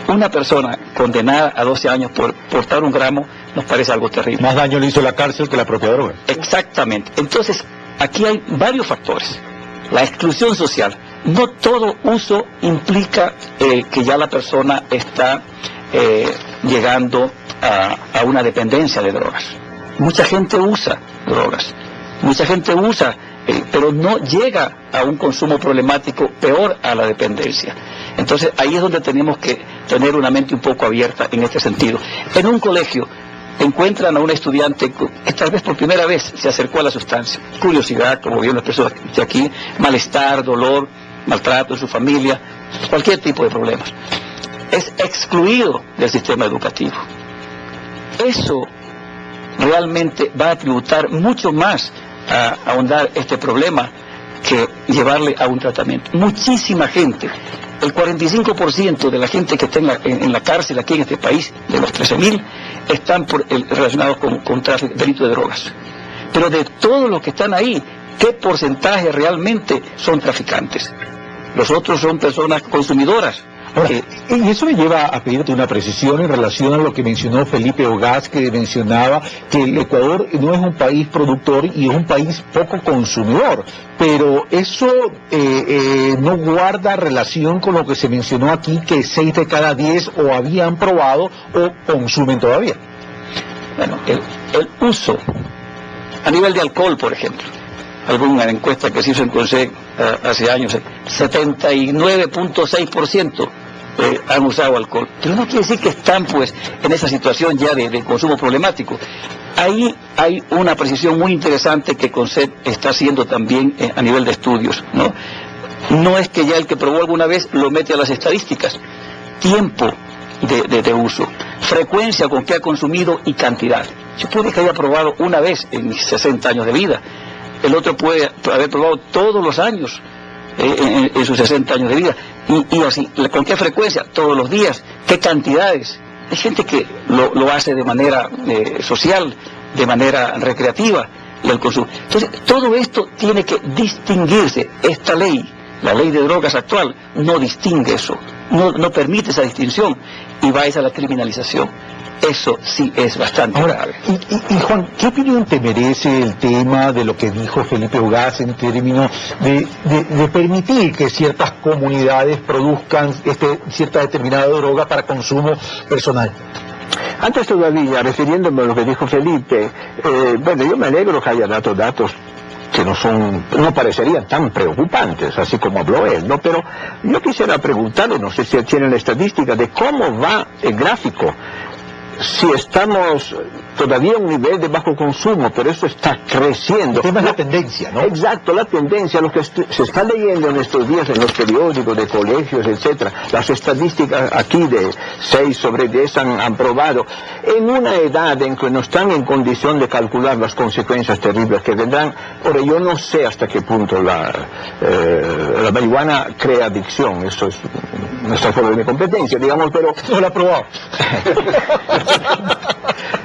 Una persona condenada a 12 años por portar 1 gramo nos parece algo terrible. Más daño le hizo la cárcel que la propia droga. Exactamente. Entonces, aquí hay varios factores. La exclusión social. No todo uso implica que ya la persona está llegando a una dependencia de drogas. Mucha gente usa drogas, mucha gente usa, pero no llega a un consumo problemático, peor a la dependencia. Entonces ahí es donde tenemos que tener una mente un poco abierta en este sentido. En un colegio encuentran a un estudiante que tal vez por primera vez se acercó a la sustancia. Curiosidad, como bien lo expresó aquí, malestar, dolor. maltrato en su familia, cualquier tipo de problemas. Es excluido del sistema educativo. Eso realmente va a tributar mucho más a ahondar este problema que llevarle a un tratamiento. Muchísima gente, el 45% de la gente que está en la cárcel aquí en este país, de los 13.000, están relacionados con tráfico, delito de drogas. Pero de todos los que están ahí, ¿qué porcentaje realmente son traficantes? Los otros son personas consumidoras. Ahora, y eso me lleva a pedirte una precisión en relación a lo que mencionó Felipe Ogaz, que mencionaba que el Ecuador no es un país productor y es un país poco consumidor, pero eso no guarda relación con lo que se mencionó aquí, que 6 de cada 10 o habían probado o consumen todavía. Bueno, el uso a nivel de alcohol, por ejemplo, alguna encuesta que se hizo en CONSEC hace años, 79.6% han usado alcohol. Pero no quiere decir que están pues en esa situación ya de consumo problemático. Ahí hay una precisión muy interesante que CONSEC está haciendo también a nivel de estudios, ¿no? No es que ya el que probó alguna vez lo mete a las estadísticas. Tiempo de uso, frecuencia con que ha consumido y cantidad. Yo puede que haya probado una vez en mis 60 años de vida, el otro puede haber probado todos los años en sus 60 años de vida, y así, ¿con qué frecuencia? Todos los días, ¿qué cantidades? Hay gente que lo hace de manera social, de manera recreativa, el consumo. Entonces, todo esto tiene que distinguirse. Esta ley, la ley de drogas actual, no distingue eso, no permite esa distinción, y va a la criminalización. Eso sí es bastante grave. Y Juan, ¿qué opinión te merece el tema de lo que dijo Felipe Ogaz en términos de permitir que ciertas comunidades produzcan cierta determinada droga para consumo personal? Antes todavía, refiriéndome a lo que dijo Felipe, bueno, yo me alegro que haya dado datos que no parecerían tan preocupantes, así como habló él, ¿no? Pero yo quisiera preguntarle, no sé si tienen la estadística de cómo va el gráfico, si estamos todavía a un nivel de bajo consumo, pero eso está creciendo. El tema es la tendencia, ¿no? Exacto, la tendencia, lo que se está leyendo en estos días en los periódicos de colegios, etcétera. Las estadísticas aquí de 6 sobre 10 han probado. En una edad en que no están en condición de calcular las consecuencias terribles que vendrán, ahora yo no sé hasta qué punto la marihuana crea adicción, eso es nuestra fuera de mi competencia, digamos, pero... No la he probado.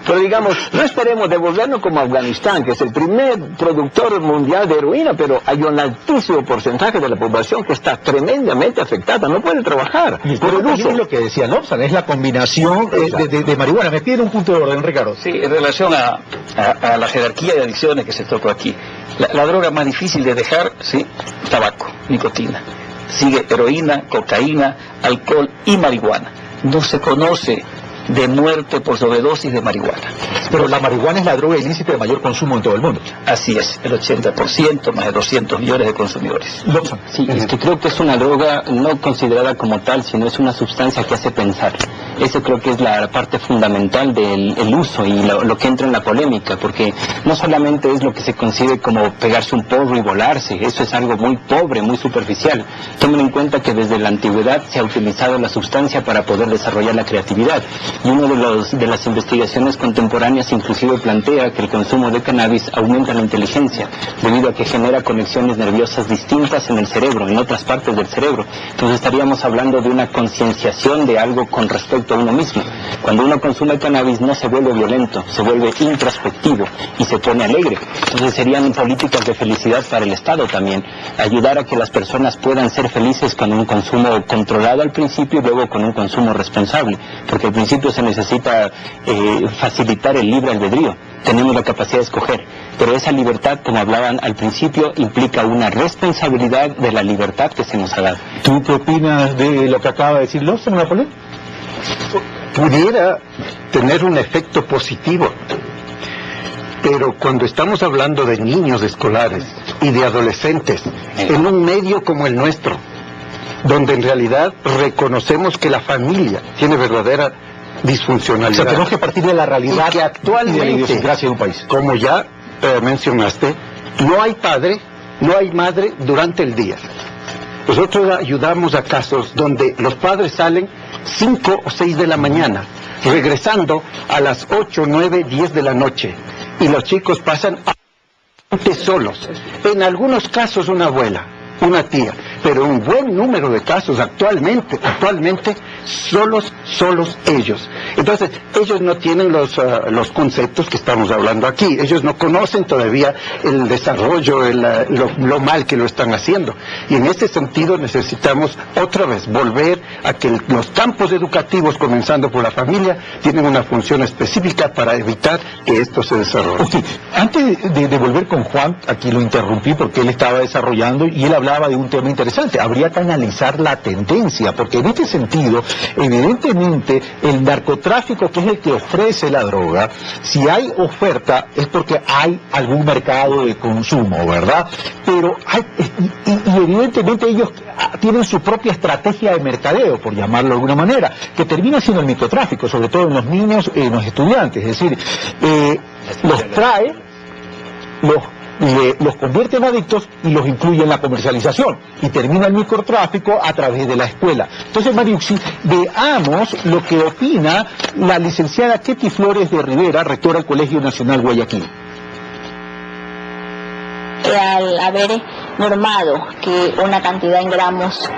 Pero digamos, no esperemos devolvernos como Afganistán, que es el primer productor mundial de heroína, pero hay un altísimo porcentaje de la población que está tremendamente afectada, no puede trabajar por el uso. Es lo que decía Lobsang, es la combinación de marihuana. Me piden un punto de orden, Ricardo. Sí, en relación a la jerarquía de adicciones que se tocó aquí, la droga más difícil de dejar, sí, tabaco, nicotina. Sigue heroína, cocaína, alcohol y marihuana. No se conoce de muerte por sobredosis de marihuana. Pero la marihuana es la droga ilícita de mayor consumo en todo el mundo. Así es, el 80%, más de 200 millones de consumidores. Sí, es que creo que es una droga no considerada como tal, sino es una sustancia que hace pensar. Eso creo que es la parte fundamental del uso y lo que entra en la polémica, porque no solamente es lo que se concibe como pegarse un porro y volarse, eso es algo muy pobre, muy superficial. Tomen en cuenta que desde la antigüedad se ha utilizado la sustancia para poder desarrollar la creatividad, y una de las investigaciones contemporáneas inclusive plantea que el consumo de cannabis aumenta la inteligencia, debido a que genera conexiones nerviosas distintas en el cerebro, en otras partes del cerebro. Entonces estaríamos hablando de una concienciación de algo con respecto a uno mismo. Cuando uno consume cannabis no se vuelve violento, se vuelve introspectivo y se pone alegre. Entonces serían políticas de felicidad para el Estado también, ayudar a que las personas puedan ser felices con un consumo controlado al principio y luego con un consumo responsable, porque al principio se necesita facilitar el libre albedrío. Tenemos la capacidad de escoger, pero esa libertad, como hablaban al principio, implica una responsabilidad de la libertad que se nos ha dado. ¿Tú qué opinas de lo que acaba de decir Lobsang, Napoleón? Pudiera tener un efecto positivo, pero cuando estamos hablando de niños escolares y de adolescentes en un medio como el nuestro, donde en realidad reconocemos que la familia tiene verdadera disfuncionalidad. O sea, tenemos que partir de la realidad y que actualmente, y de la idiosincrasia de un país. como ya mencionaste, no hay padre, no hay madre durante el día. Nosotros ayudamos a casos donde los padres salen 5 o 6 de la mañana, regresando a las 8, 9, 10 de la noche, y los chicos pasan solos. En algunos casos una abuela, una tía, pero un buen número de casos actualmente solos ellos. Entonces, ellos no tienen los conceptos que estamos hablando aquí. Ellos no conocen todavía el desarrollo, lo mal que lo están haciendo. Y en este sentido necesitamos otra vez volver a que los campos educativos, comenzando por la familia, tienen una función específica para evitar que esto se desarrolle. Okay. Antes de volver con Juan, aquí lo interrumpí porque él estaba desarrollando y él hablaba de un tema interesante. Habría que analizar la tendencia, porque en este sentido, evidentemente, el narcotráfico, que es el que ofrece la droga, si hay oferta es porque hay algún mercado de consumo, ¿verdad? Pero y evidentemente ellos tienen su propia estrategia de mercadeo, por llamarlo de alguna manera, que termina siendo el microtráfico, sobre todo en los niños y en los estudiantes. Es decir, los trae, los convierte en adictos y los incluye en la comercialización, y termina el microtráfico a través de la escuela. Entonces, Mariuxi, veamos lo que opina la licenciada Ketty Flores de Rivera, rectora del Colegio Nacional Guayaquil. Al haber normado que una cantidad en gramos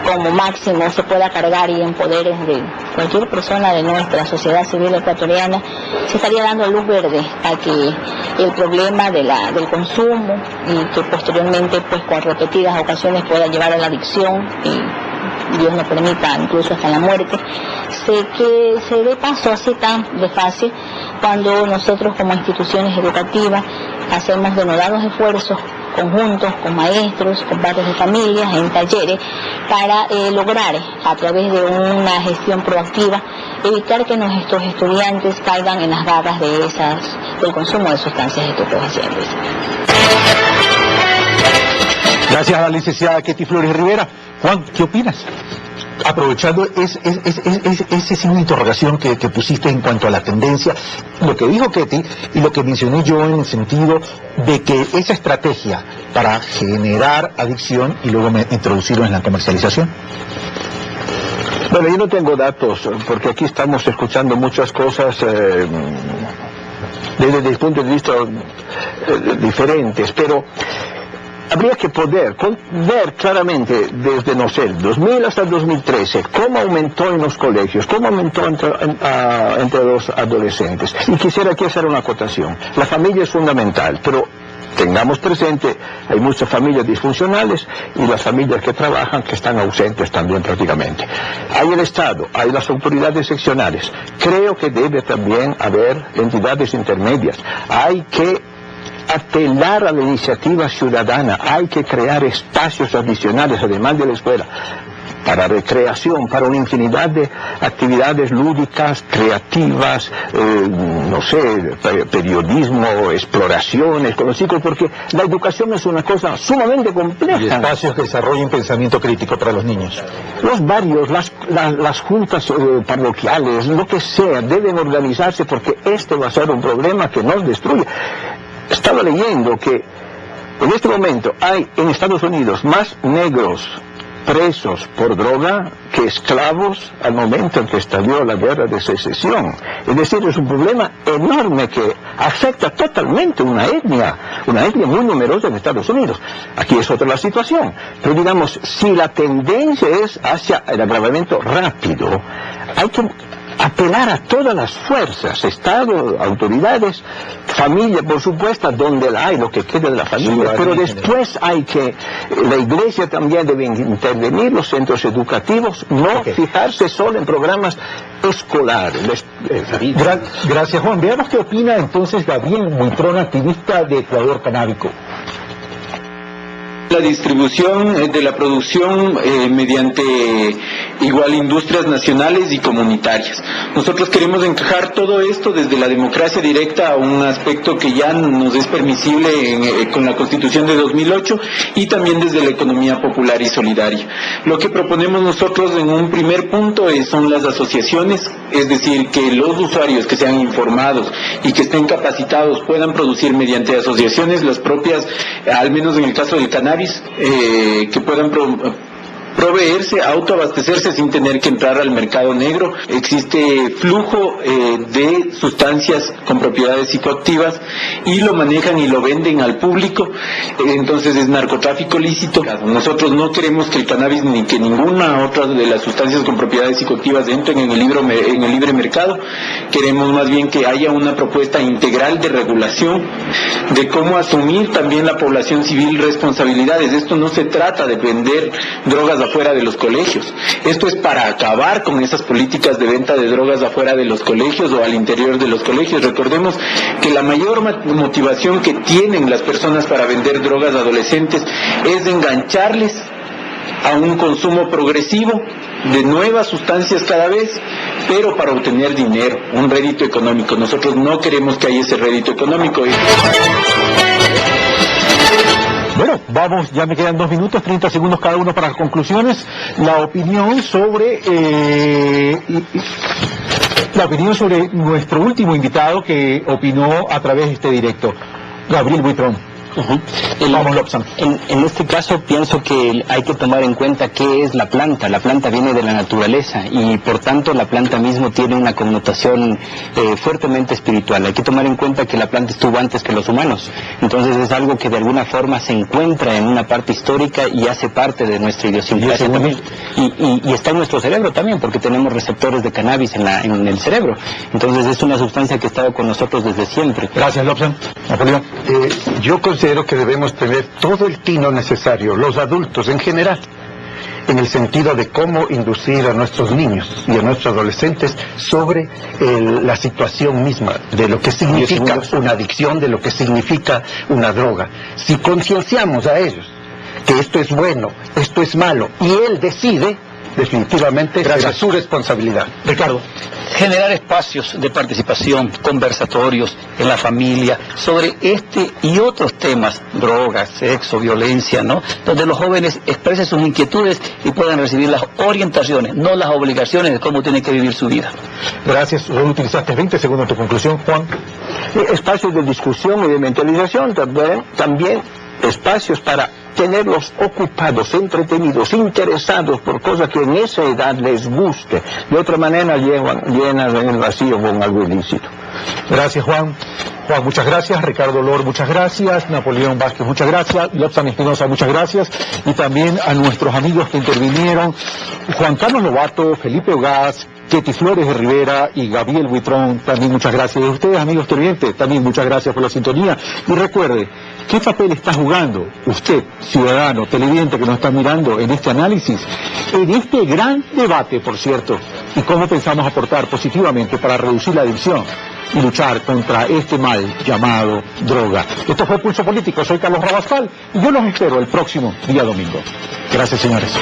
como máximo se pueda cargar y en poderes de cualquier persona de nuestra sociedad civil ecuatoriana, se estaría dando luz verde a que el problema del consumo, y que posteriormente, pues con repetidas ocasiones, pueda llevar a la adicción y Dios no permita incluso hasta la muerte, que se dé paso así tan de fácil cuando nosotros como instituciones educativas hacemos denodados esfuerzos conjuntos con maestros, con padres de familias, en talleres, para lograr, a través de una gestión proactiva, evitar que nuestros estudiantes caigan en las garras del consumo de sustancias estupefacientes. Gracias a la licenciada Ketty Flores Rivera. Juan, ¿qué opinas? Aprovechando ese signo de interrogación que pusiste en cuanto a la tendencia, lo que dijo Ketty y lo que mencioné yo en el sentido de que esa estrategia para generar adicción y luego introducirlo en la comercialización. Bueno, yo no tengo datos, porque aquí estamos escuchando muchas cosas desde el punto de vista diferentes, pero habría que poder ver claramente desde, no sé, 2000 hasta 2013, cómo aumentó en los colegios, cómo aumentó entre los adolescentes. Y quisiera aquí hacer una acotación. La familia es fundamental, pero tengamos presente, hay muchas familias disfuncionales y las familias que trabajan que están ausentes también prácticamente. Hay el Estado, hay las autoridades seccionales. Creo que debe también haber entidades intermedias. Hay que apelar a la iniciativa ciudadana, hay que crear espacios adicionales, además de la escuela, para recreación, para una infinidad de actividades lúdicas, creativas, no sé, periodismo, exploraciones con los chicos, porque la educación es una cosa sumamente compleja. Y espacios que desarrollen pensamiento crítico para los niños. Los barrios, las juntas parroquiales, lo que sea, deben organizarse, porque este va a ser un problema que nos destruye. Estaba leyendo que en este momento hay en Estados Unidos más negros presos por droga que esclavos al momento en que estalló la guerra de secesión. Es decir, es un problema enorme que afecta totalmente una etnia muy numerosa en Estados Unidos. Aquí es otra la situación. Pero digamos, si la tendencia es hacia el agravamiento rápido, hay que apelar a todas las fuerzas, Estado, autoridades, familia, por supuesto, donde la hay, lo que quede de la familia, pero después hay que, la iglesia también debe intervenir, los centros educativos, no fijarse solo en programas escolares. Gracias, Juan. Veamos qué opina entonces Gabriel Buitrón, activista de Ecuador Canábico. La distribución de la producción mediante igual industrias nacionales y comunitarias. Nosotros queremos encajar todo esto desde la democracia directa a un aspecto que ya nos es permisible con la Constitución de 2008 y también desde la economía popular y solidaria. Lo que proponemos nosotros en un primer punto son las asociaciones, es decir, que los usuarios que sean informados y que estén capacitados puedan producir mediante asociaciones las propias, al menos en el caso del cannabis, que puedan proveerse, autoabastecerse sin tener que entrar al mercado negro. Existe flujo de sustancias con propiedades psicoactivas y lo manejan y lo venden al público, entonces es narcotráfico lícito. Nosotros no queremos que el cannabis ni que ninguna otra de las sustancias con propiedades psicoactivas entren en el libre mercado. Queremos más bien que haya una propuesta integral de regulación, de cómo asumir también la población civil responsabilidades. Esto no se trata de vender drogas afuera de los colegios, esto es para acabar con esas políticas de venta de drogas afuera de los colegios o al interior de los colegios. Recordemos que la mayor motivación que tienen las personas para vender drogas a adolescentes es engancharles a un consumo progresivo de nuevas sustancias cada vez, pero para obtener dinero, un rédito económico. Nosotros no queremos que haya ese rédito económico. Bueno, vamos, ya me quedan 2 minutos, 30 segundos cada uno para las conclusiones. La opinión sobre nuestro último invitado que opinó a través de este directo, Gabriel Buitrón. Vamos, Lobsang. En este caso pienso que hay que tomar en cuenta qué es la planta. La planta viene de la naturaleza y por tanto la planta mismo tiene una connotación fuertemente espiritual. Hay que tomar en cuenta que la planta estuvo antes que los humanos. Entonces es algo que de alguna forma se encuentra en una parte histórica y hace parte de nuestra idiosincrasia también. Y está en nuestro cerebro también, porque tenemos receptores de cannabis en el cerebro. Entonces es una sustancia que ha estado con nosotros desde siempre. Gracias, Lobsang. Napoleón. Yo considero que debemos tener todo el tino necesario, los adultos en general, en el sentido de cómo inducir a nuestros niños y a nuestros adolescentes sobre la situación misma, de lo que significa una adicción, de lo que significa una droga. Si concienciamos a ellos que esto es bueno, esto es malo, y él decide, definitivamente será su responsabilidad. Ricardo. Generar espacios de participación, conversatorios en la familia, sobre este y otros temas, drogas, sexo, violencia, ¿no? Donde los jóvenes expresen sus inquietudes y puedan recibir las orientaciones, no las obligaciones de cómo tienen que vivir su vida. Gracias. Solo utilizaste 20 segundos de tu conclusión, Juan. Espacios de discusión y de mentalización, también espacios para tenerlos ocupados, entretenidos, interesados por cosas que en esa edad les guste. De otra manera llenan el vacío con algo ilícito. Gracias, Juan. Juan, muchas gracias. Ricardo Lor, muchas gracias. Napoleón Vázquez, muchas gracias. Lobsang Espinosa, muchas gracias. Y también a nuestros amigos que intervinieron, Juan Carlos Lobato, Felipe Ogaz, Ketty Flores de Rivera y Gabriel Buitrón, también muchas gracias. Y a ustedes, amigos televidentes, también muchas gracias por la sintonía. Y recuerde, ¿qué papel está jugando usted, ciudadano, televidente que nos está mirando en este análisis, en este gran debate, por cierto, y cómo pensamos aportar positivamente para reducir la adicción y luchar contra este mal llamado droga? Esto fue Pulso Político, soy Carlos Rabascal y yo los espero el próximo día domingo. Gracias, señores.